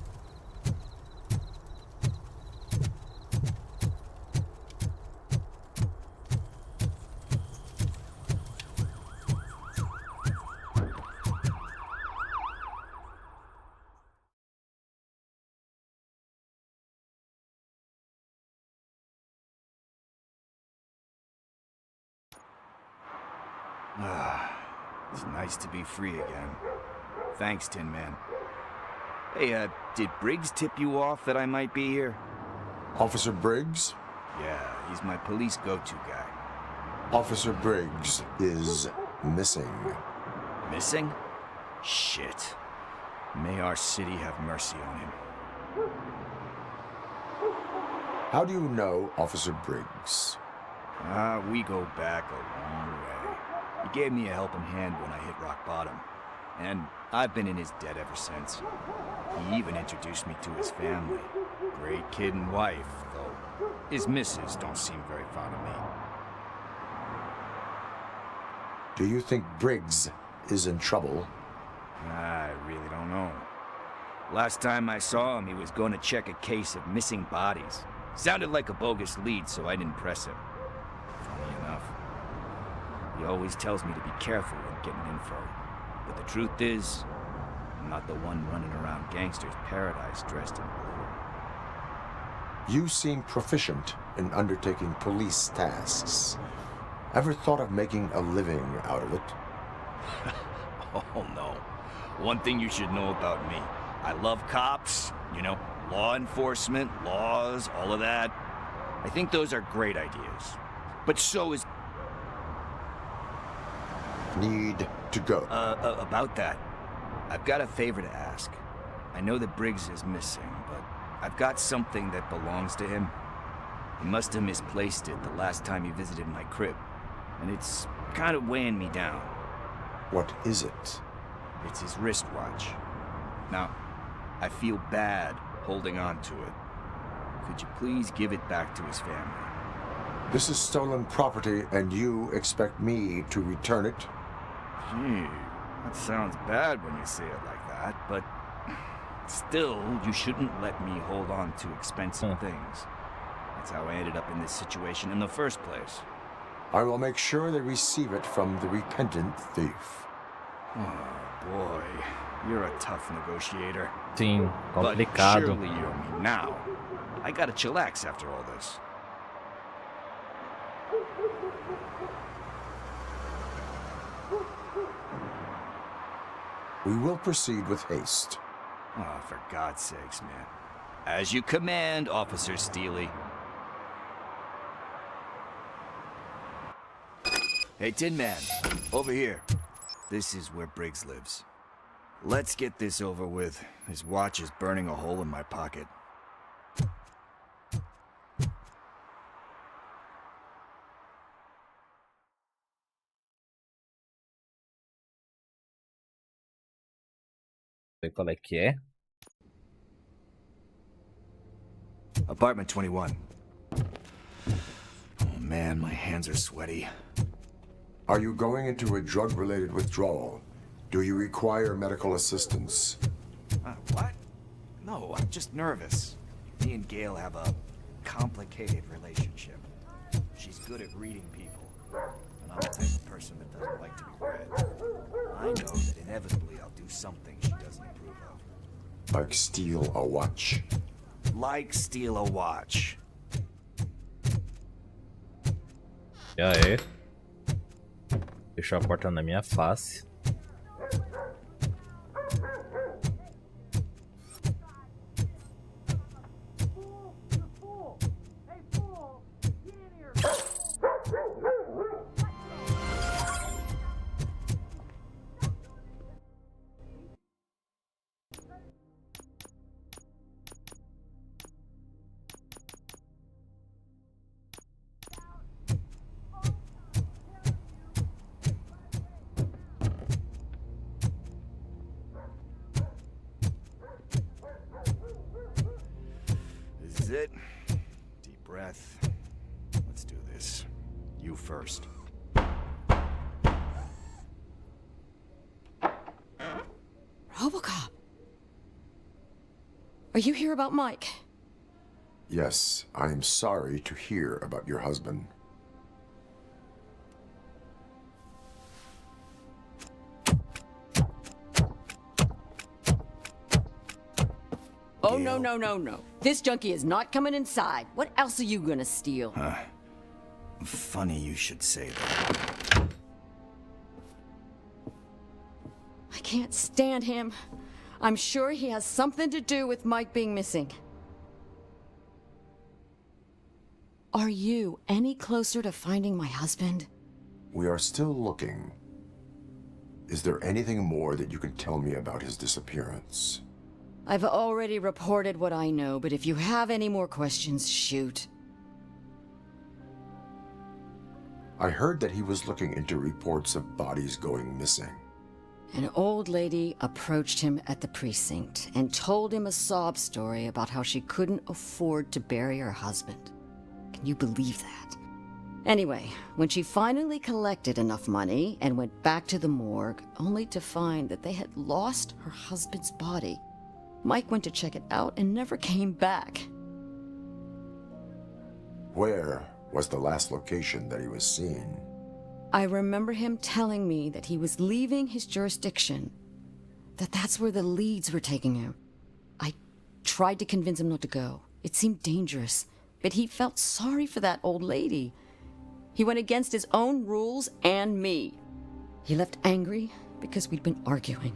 It's nice to be free again. Thanks, Tin Man. Hey, did Briggs tip you off that I might be here? Officer Briggs? Yeah, he's my police go-to guy. Officer Briggs is missing. Missing? Shit. May our city have mercy on him. How do you know Officer Briggs? We go back a long way. He gave me a helping hand when I hit rock bottom. And I've been in his debt ever since. He even introduced me to his family. Great kid and wife, though his missus don't seem very fond of me. Do you think Briggs is in trouble? I really don't know. Last time I saw him, he was going to check a case of missing bodies. Sounded like a bogus lead, so I didn't press him. Funny enough. He always tells me to be careful when getting info. But the truth is, I'm not the one running around gangsters' paradise dressed in blue. You seem proficient in undertaking police tasks. Ever thought of making a living out of it? Oh no. One thing you should know about me. I love cops, you know, law enforcement, laws, all of that. I think those are great ideas. But so is... Need to go. About that. I've got a favor to ask. I know that Briggs is missing, but I've got something that belongs to him. He must have misplaced it the last time he visited my crib. And it's kind of weighing me down. What is it? It's his wristwatch. Now, I feel bad holding on to it. Could you please give it back to his family? This is stolen property, and you expect me to return it? Gee, that sounds bad when you say it like that, but still, you shouldn't let me hold on to expensive things. That's how I ended up in this situation in the first place. I will make sure they receive it from the repentant thief. Oh boy, you're a tough negotiator. Sim, But complicado. surely you owe me now. I gotta chillax after all this. We will proceed with haste. Oh, for God's sakes, man. As you command, Officer Steely. Hey, Tin Man, over here. This is where Briggs lives. Let's get this over with. His watch is burning a hole in my pocket. Qual é que é? Apartment 21. Oh man, my hands are sweaty. Are you going into a drug-related withdrawal? Do you require medical assistance? What? No, I'm just nervous. Me and Gail have a complicated relationship. She's good at reading people, and I'm the type of person that doesn't like to be read. I know that inevitably I'll do something she doesn't approve of. Like steal a watch? Like steal a watch. E aí? Fechou a porta na minha face. This is it. Deep breath. Let's do this. You first. Robocop. Are you here about Mike? Yes, I am sorry to hear about your husband. Oh, no, no, no, no. This junkie is not coming inside. What else are you gonna steal? Funny you should say that. I can't stand him. I'm sure he has something to do with Mike being missing. Are you any closer to finding my husband? We are still looking. Is there anything more that you can tell me about his disappearance? I've already reported what I know, but if you have any more questions, shoot. I heard that he was looking into reports of bodies going missing. An old lady approached him at the precinct and told him a sob story about how she couldn't afford to bury her husband. Can you believe that? Anyway, when she finally collected enough money and went back to the morgue, only to find that they had lost her husband's body, Mike went to check it out and never came back. Where was the last location that he was seen? I remember him telling me that he was leaving his jurisdiction, that that's where the leads were taking him. I tried to convince him not to go. It seemed dangerous, but he felt sorry for that old lady. He went against his own rules and me. He left angry because we'd been arguing.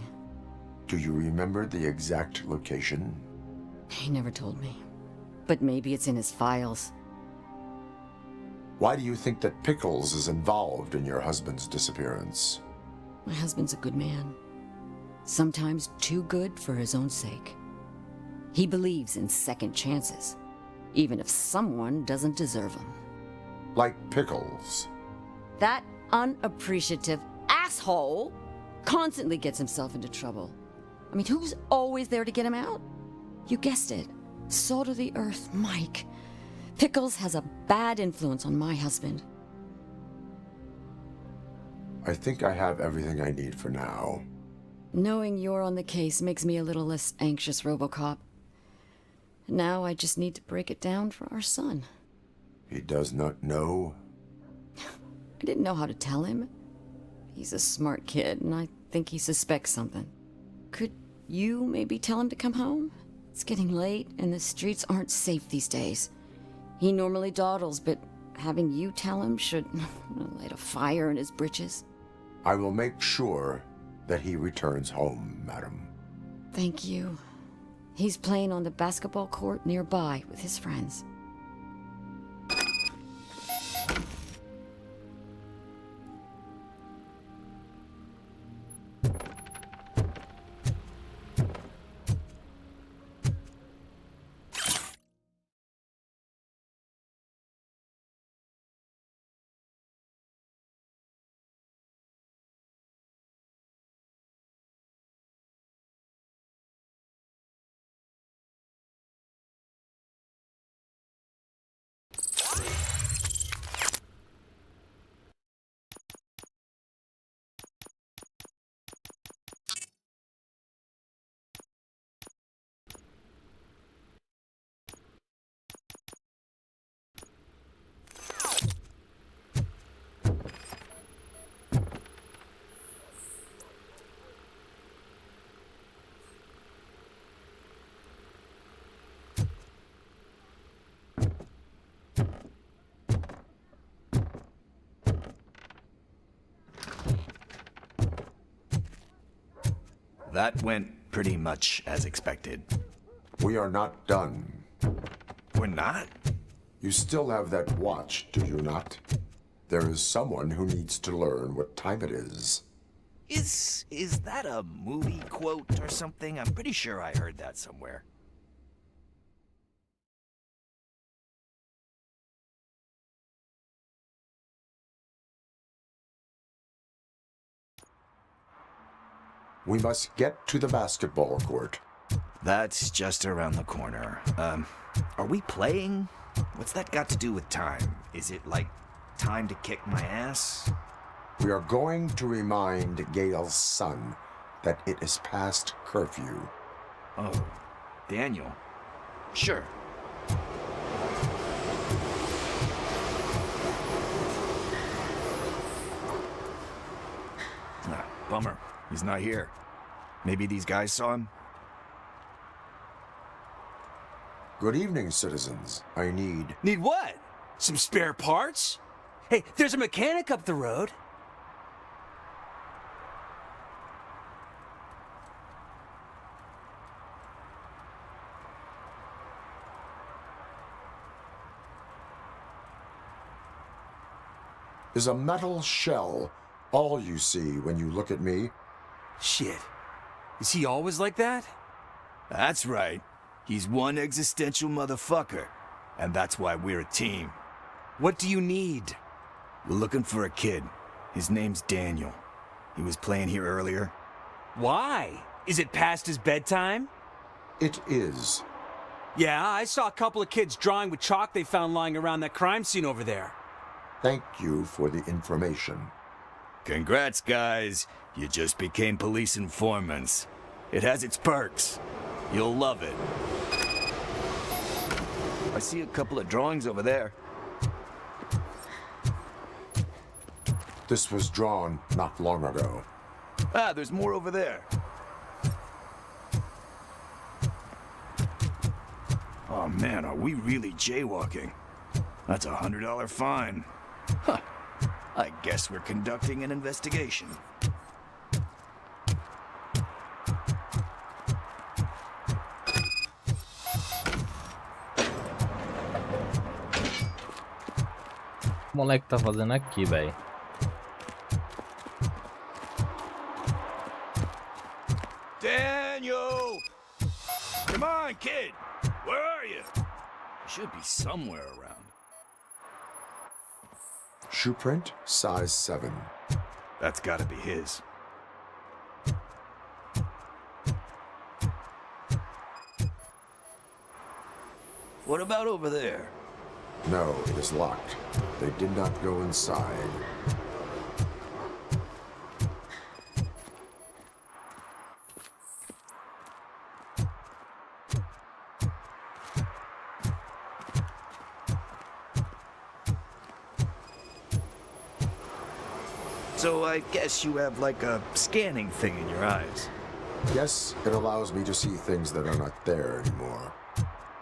Do you remember the exact location? He never told me, but maybe it's in his files. Why do you think that Pickles is involved in your husband's disappearance? My husband's a good man. Sometimes too good for his own sake. He believes in second chances, even if someone doesn't deserve them. Like Pickles. That unappreciative asshole constantly gets himself into trouble. I mean, who's always there to get him out? You guessed it. Salt of the earth, Mike. Pickles has a bad influence on my husband. I think I have everything I need for now. Knowing you're on the case makes me a little less anxious, Robocop. Now I just need to break it down for our son. He does not know? I didn't know how to tell him. He's a smart kid, and I think he suspects something. Could you maybe tell him to come home? It's getting late, and the streets aren't safe these days. He normally dawdles, but having you tell him should light a fire in his britches. I will make sure that he returns home, madam. Thank you. He's playing on the basketball court nearby with his friends. That went pretty much as expected. We are not done. We're not? You still have that watch, do you not? There is someone who needs to learn what time it is. Is that a movie quote or something? I'm pretty sure I heard that somewhere. We must get to the basketball court. That's just around the corner. Are we playing? What's that got to do with time? Is it like time to kick my ass? We are going to remind Gail's son that it is past curfew. Oh, Daniel. Sure. Bummer. He's not here. Maybe these guys saw him? Good evening, citizens. I need... Need what? Some spare parts? Hey, there's a mechanic up the road. Is a metal shell all you see when you look at me? Shit. Is he always like that? That's right. He's one existential motherfucker. And that's why we're a team. What do you need? We're looking for a kid. His name's Daniel. He was playing here earlier. Why? Is it past his bedtime? It is. Yeah, I saw a couple of kids drawing with chalk they found lying around that crime scene over there. Thank you for the information. Congrats, guys. You just became police informants. It has its perks. You'll love it. I see a couple of drawings over there. This was drawn not long ago. Ah, there's more over there. Oh man, are we really jaywalking? That's $100 fine. Huh. I guess we're conducting an investigation. O moleque tá fazendo aqui, velho? Daniel! Come on, kid! Where are you? Should be somewhere around. Shoe print, size 7. That's gotta be his. What about over there? No, it is locked. They did not go inside. So I guess you have like a scanning thing in your eyes. Yes, it allows me to see things that are not there anymore.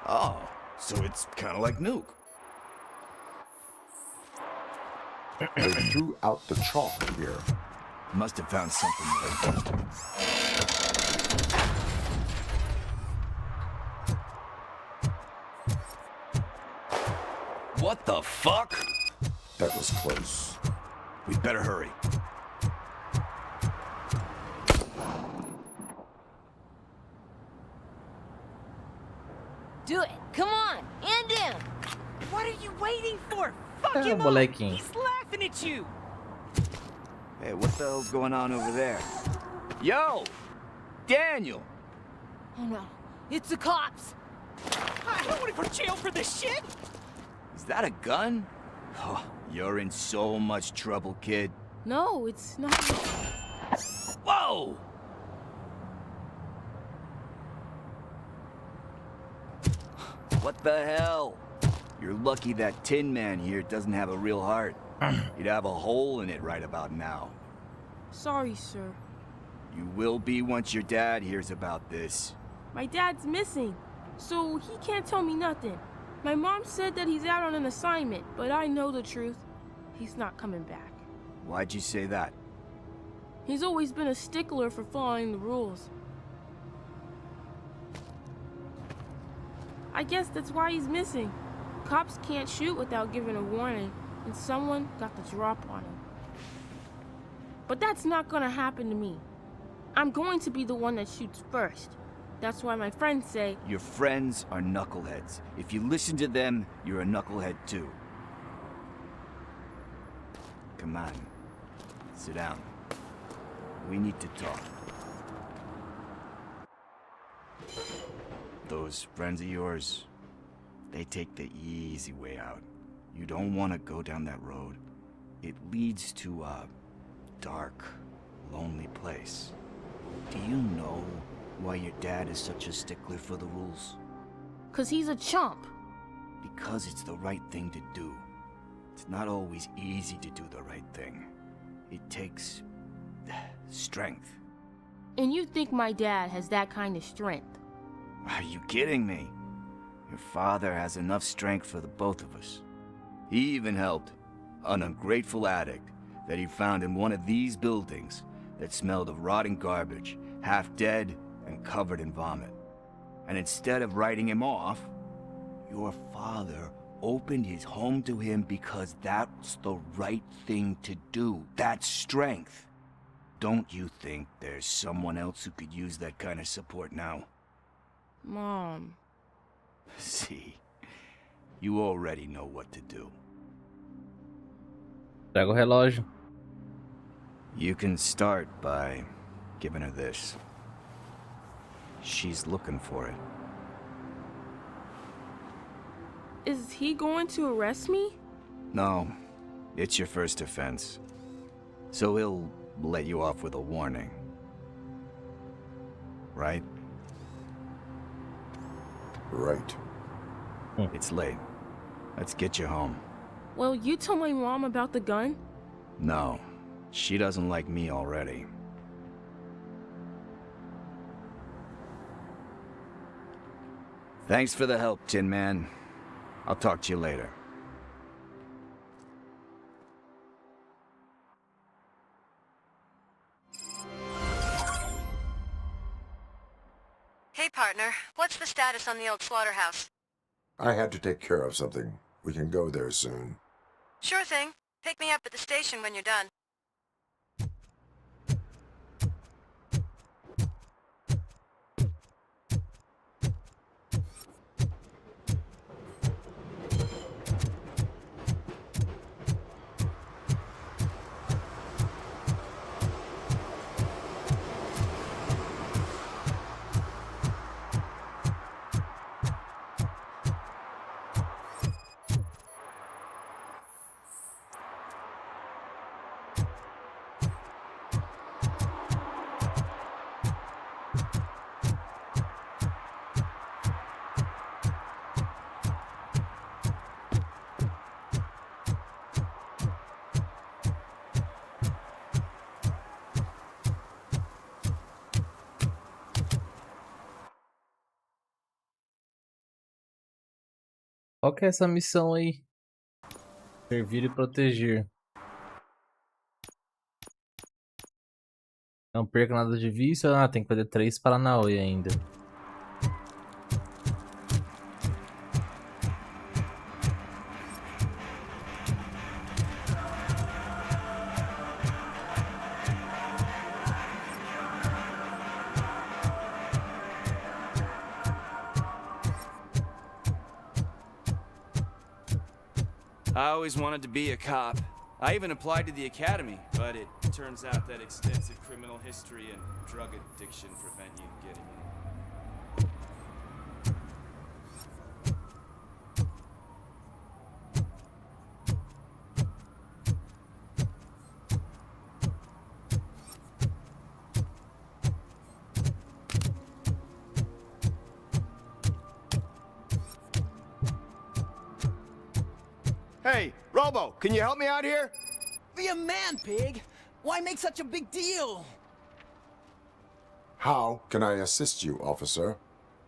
Oh, so it's kind of like Nuke. They threw out the chalk here. Must have found something there. What the fuck? That was close. We'd better hurry. Do it. Come on. End him. What are you waiting for? Fuck him up. Molequinho. He's laughing at you. Hey, what the hell's going on over there? Yo! Daniel! Oh no. It's the cops. I don't want to go to jail for this shit. Is that a gun? Oh, you're in so much trouble, kid. No, it's not. Whoa! What the hell? You're lucky that Tin Man here doesn't have a real heart. You'd have a hole in it right about now. Sorry, sir. You will be once your dad hears about this. My dad's missing, so he can't tell me nothing. My mom said that he's out on an assignment, but I know the truth. He's not coming back. Why'd you say that? He's always been a stickler for following the rules. I guess that's why he's missing. Cops can't shoot without giving a warning, and someone got the drop on him. But that's not gonna happen to me. I'm going to be the one that shoots first. That's why my friends say... Your friends are knuckleheads. If you listen to them, you're a knucklehead too. Come on. Sit down. We need to talk. Those friends of yours, they take the easy way out. You don't want to go down that road. It leads to a dark, lonely place. Do you know why your dad is such a stickler for the rules? 'Cause he's a chump. Because it's the right thing to do. It's not always easy to do the right thing. It takes strength. And you think my dad has that kind of strength? Are you kidding me? Your father has enough strength for the both of us. He even helped an ungrateful addict that he found in one of these buildings that smelled of rotting garbage, half dead and covered in vomit. And instead of writing him off, your father opened his home to him because that's the right thing to do. That's strength. Don't you think there's someone else who could use that kind of support now? Mom. See, you already know what to do. Pega o relógio. You can start by giving her this. She's looking for it. Is he going to arrest me? No, It's your first offense. So he'll let you off with a warning. Right? Right. It's late. Let's get you home. Well, you told my mom about the gun? No. She doesn't like me already. Thanks for the help, Tin Man. I'll talk to you later. Hey, partner. What's the status on the old slaughterhouse? I had to take care of something. We can go there soon. Sure thing. Pick me up at the station when you're done. Qual que é essa missão aí? Servir e proteger. Não perca nada de vício. Ah, tem que fazer 3 Paranauê ainda. I always wanted to be a cop. I even applied to the academy, but it turns out that extensive criminal history and drug addiction prevent you getting in. Hey, Robo, can you help me out here? Be a man, pig. Why make such a big deal? How can I assist you, officer?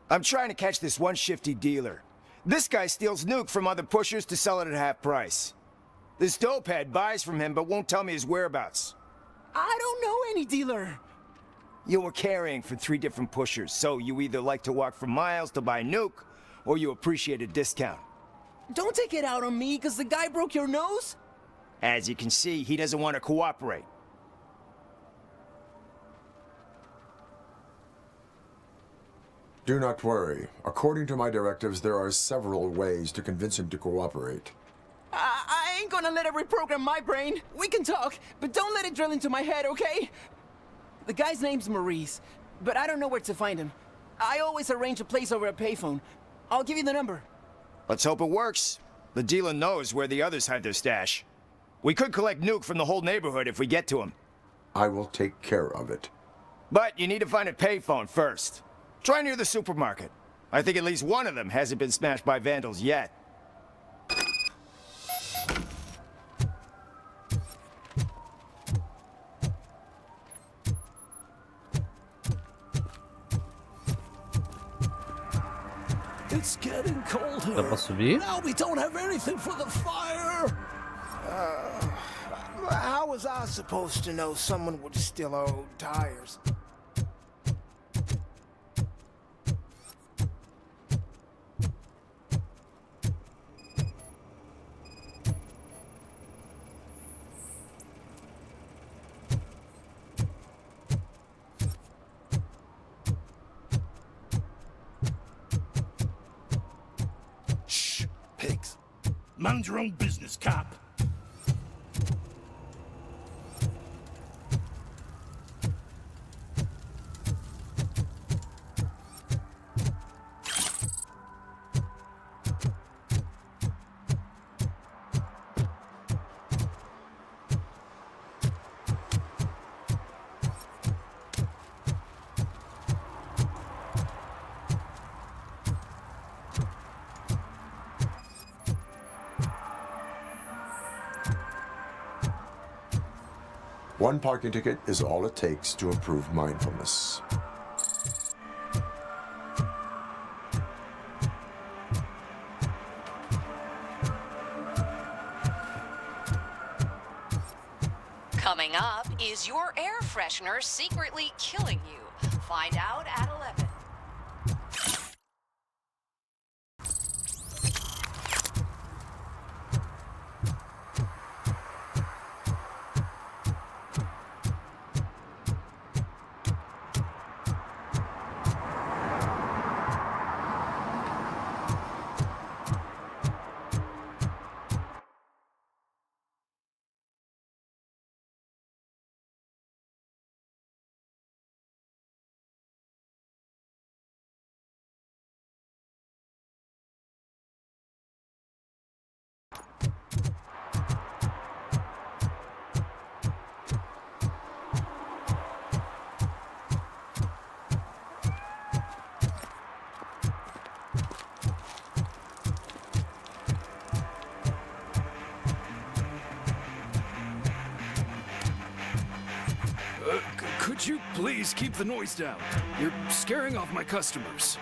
I'm trying to catch this one shifty dealer. This guy steals nuke from other pushers to sell it at half price. This dopehead buys from him but won't tell me his whereabouts. I don't know any dealer. You were carrying for 3 different pushers, so you either like to walk for miles to buy nuke, or you appreciate a discount. Don't take it out on me, because the guy broke your nose? As you can see, he doesn't want to cooperate. Do not worry. According to my directives, there are several ways to convince him to cooperate. I ain't gonna let it reprogram my brain. We can talk, but don't let it drill into my head, okay? The guy's name's Maurice, but I don't know where to find him. I always arrange a place over a payphone. I'll give you the number. Let's hope it works. The dealer knows where the others hide their stash. We could collect nuke from the whole neighborhood if we get to him. I will take care of it. But you need to find a payphone first. Try near the supermarket. I think at least one of them hasn't been smashed by vandals yet. It's getting colder. Dá pra subir? Now we don't have anything for the fire. How was I supposed to know someone would steal our old tires? Mind your own business, cop. One parking ticket is all it takes to improve mindfulness. Coming up, is your air freshener secretly killing you? Find out at 11. Could you please keep the noise down? You're scaring off my customers.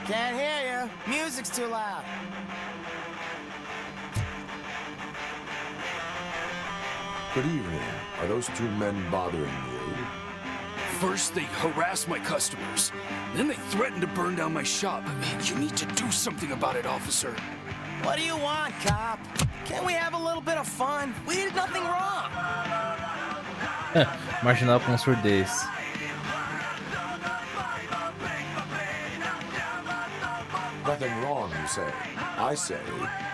Can't hear you. Music's too loud. Good evening. Are those two men bothering you? First, they harass my customers. Then they threaten to burn down my shop. You need to do something about it, officer. What do you want, cop? Can't we have a little bit of fun? We did nothing wrong. Marginal com surdez. Nothing wrong, you say. I say,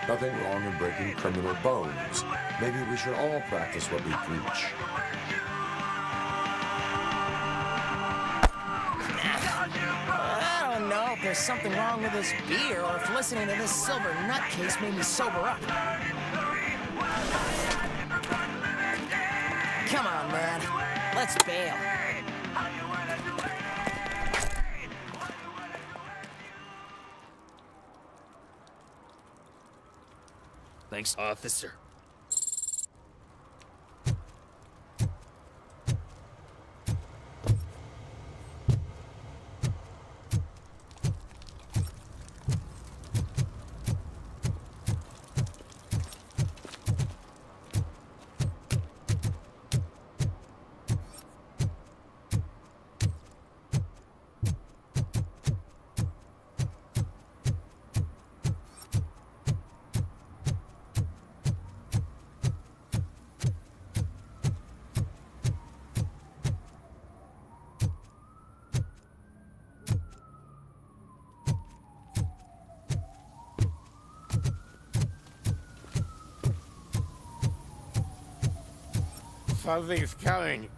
nothing wrong in breaking criminal bones. Maybe we should all practice what we preach. I don't know if there's something wrong with this beer or if listening to this silver nutcase made me sober up. Come on, man. Let's bail. Thanks, officer. Something's coming.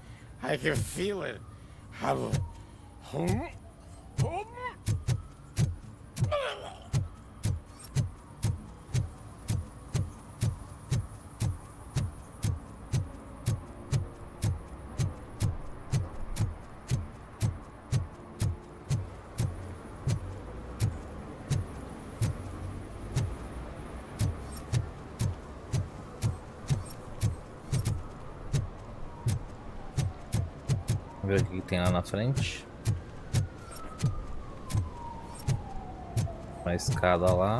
I can feel it. Vamos ver o que tem lá na frente. Uma escada lá.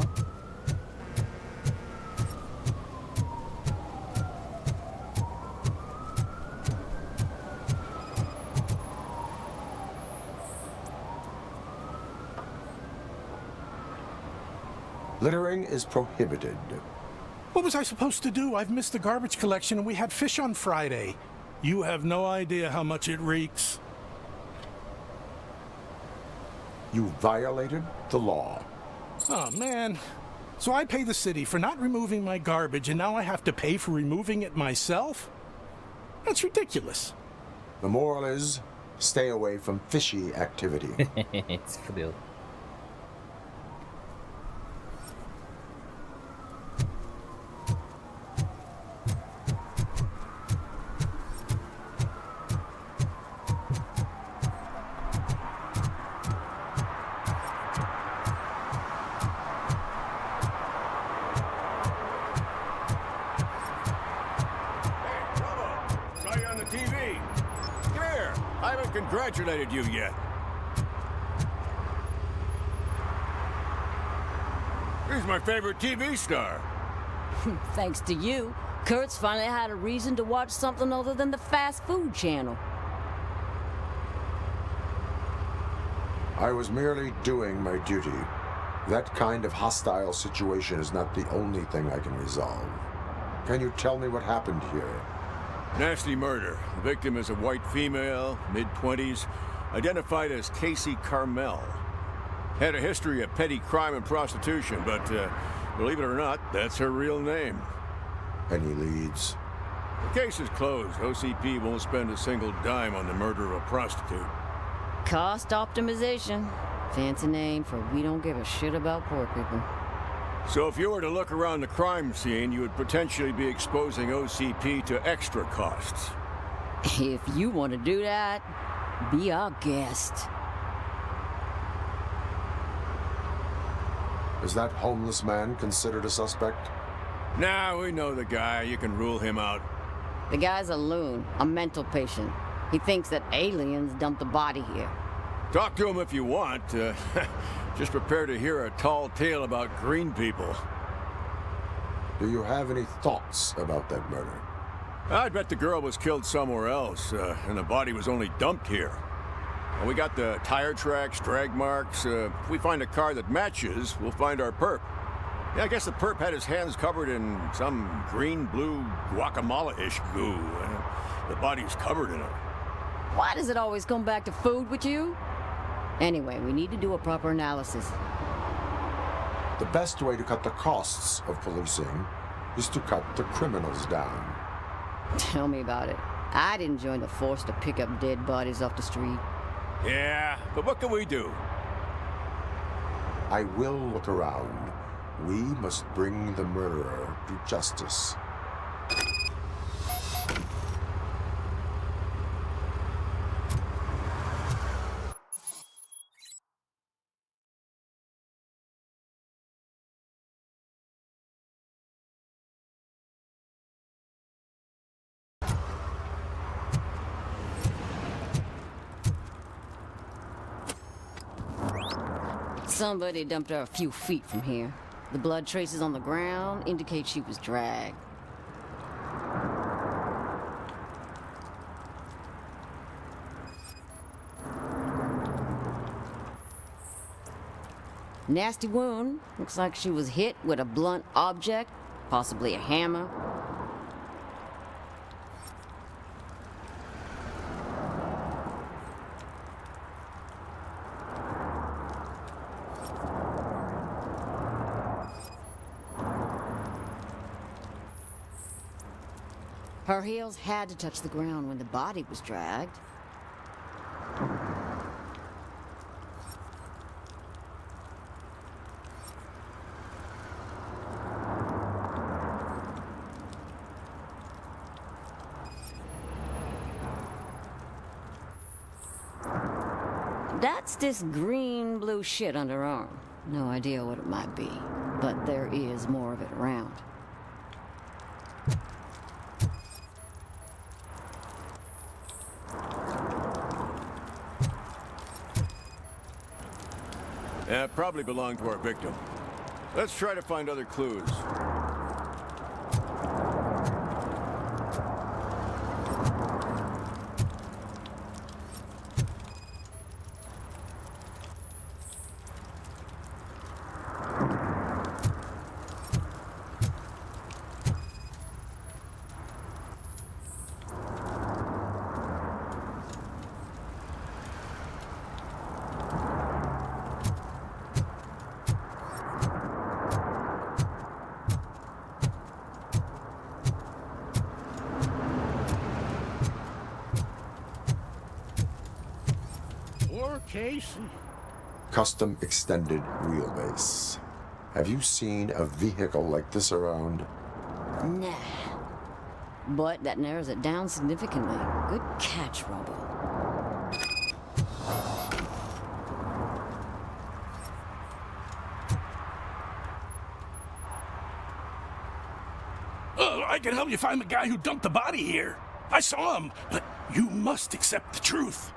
Littering is prohibited. What was I supposed to do? I've missed the garbage collection and we had fish on Friday. You have no idea how much it reeks. You violated the law. Oh, man. So I pay the city for not removing my garbage, and now I have to pay for removing it myself? That's ridiculous. The moral is, stay away from fishy activity. Se fudeu. Saw you on the TV. congratulated you yet. He's my favorite TV star. Thanks to you, Kurt's finally had a reason to watch something other than the fast food channel. I was merely doing my duty. That kind of hostile situation is not the only thing I can resolve. Can you tell me what happened here? Nasty murder. The victim is a white female, mid-20s, identified as Casey Carmel. Had a history of petty crime and prostitution, but believe it or not, that's her real name. Any leads? The case is closed. OCP won't spend a single dime on the murder of a prostitute. Cost optimization. Fancy name for we don't give a shit about poor people. So if you were to look around the crime scene, you would potentially be exposing OCP to extra costs. If you want to do that, be our guest. Is that homeless man considered a suspect? Nah, we know the guy. You can rule him out. The guy's a loon, a mental patient. He thinks that aliens dumped the body here. Talk to him if you want. Just prepare to hear a tall tale about green people. Do you have any thoughts about that murder? I'd bet the girl was killed somewhere else, and the body was only dumped here. And we got the tire tracks, drag marks. If we find a car that matches, we'll find our perp. Yeah, I guess the perp had his hands covered in some green-blue guacamole-ish goo. The body's covered in it. Why does it always come back to food with you? Anyway, we need to do a proper analysis. The best way to cut the costs of policing is to cut the criminals down. Tell me about it. I didn't join the force to pick up dead bodies off the street. Yeah, but what can we do? I will look around. We must bring the murderer to justice. Somebody dumped her a few feet from here. The blood traces on the ground indicate she was dragged. Nasty wound. Looks like she was hit with a blunt object, possibly a hammer. Her heels had to touch the ground when the body was dragged. That's this green-blue shit under her arm. No idea what it might be, but there is more of it around. Yeah, probably belonged to our victim. Let's try to find other clues. Casey. Custom extended wheelbase. Have you seen a vehicle like this around? Nah. But that narrows it down significantly. Good catch, Robo. I can help you find the guy who dumped the body here. I saw him, but you must accept the truth.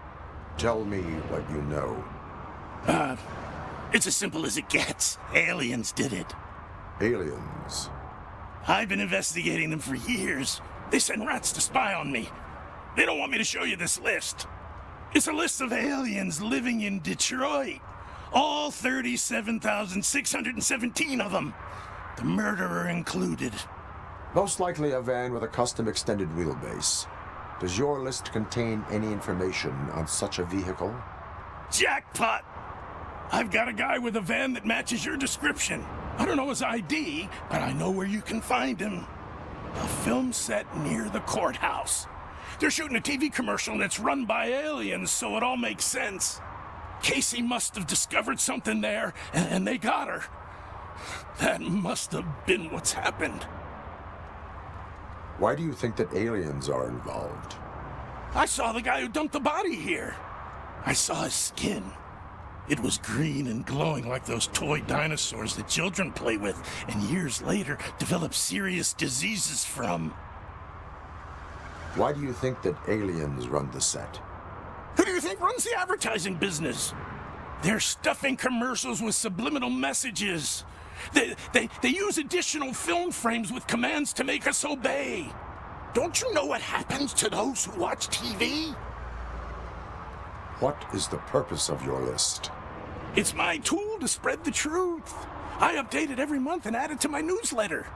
Tell me what you know. It's as simple as it gets. Aliens did it. Aliens? I've been investigating them for years. They send rats to spy on me. They don't want me to show you this list. It's a list of aliens living in Detroit. All 37,617 of them. The murderer included. Most likely a van with a custom extended wheelbase. Does your list contain any information on such a vehicle? Jackpot! I've got a guy with a van that matches your description. I don't know his ID, but I know where you can find him. A film set near the courthouse. They're shooting a TV commercial and it's run by aliens, so it all makes sense. Casey must have discovered something there, and they got her. That must have been what's happened. Why do you think that aliens are involved? I saw the guy who dumped the body here. I saw his skin. It was green and glowing like those toy dinosaurs that children play with and years later develop serious diseases from. Why do you think that aliens run the set? Who do you think runs the advertising business? They're stuffing commercials with subliminal messages. They use additional film frames with commands to make us obey. Don't you know what happens to those who watch TV? What is the purpose of your list? It's my tool to spread the truth. I update it every month and add it to my newsletter.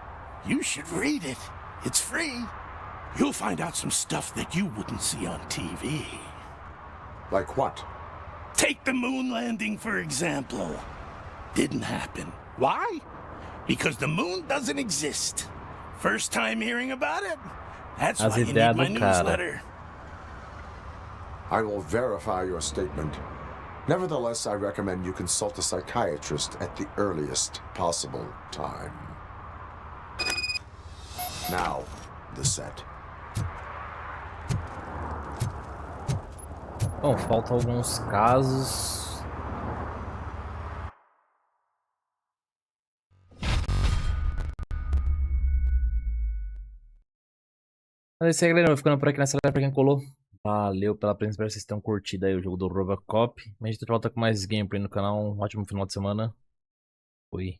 You should read it. It's free. You'll find out some stuff that you wouldn't see on TV. Like what? Take the moon landing, for example. Didn't happen. Why? Because the moon doesn't exist. First time hearing about it? That's why you need my newsletter. I will verify your statement. Nevertheless, I recommend you consult a psychiatrist at the earliest possible time. Now, the set. Bom, faltam alguns casos. Mas é isso aí, galera. Eu vou ficando por aqui nessa live pra quem colou. Valeu pela presença, espero que vocês tenham curtido aí o jogo do Robocop. A gente volta com mais gameplay no canal. Um ótimo final de semana. Fui.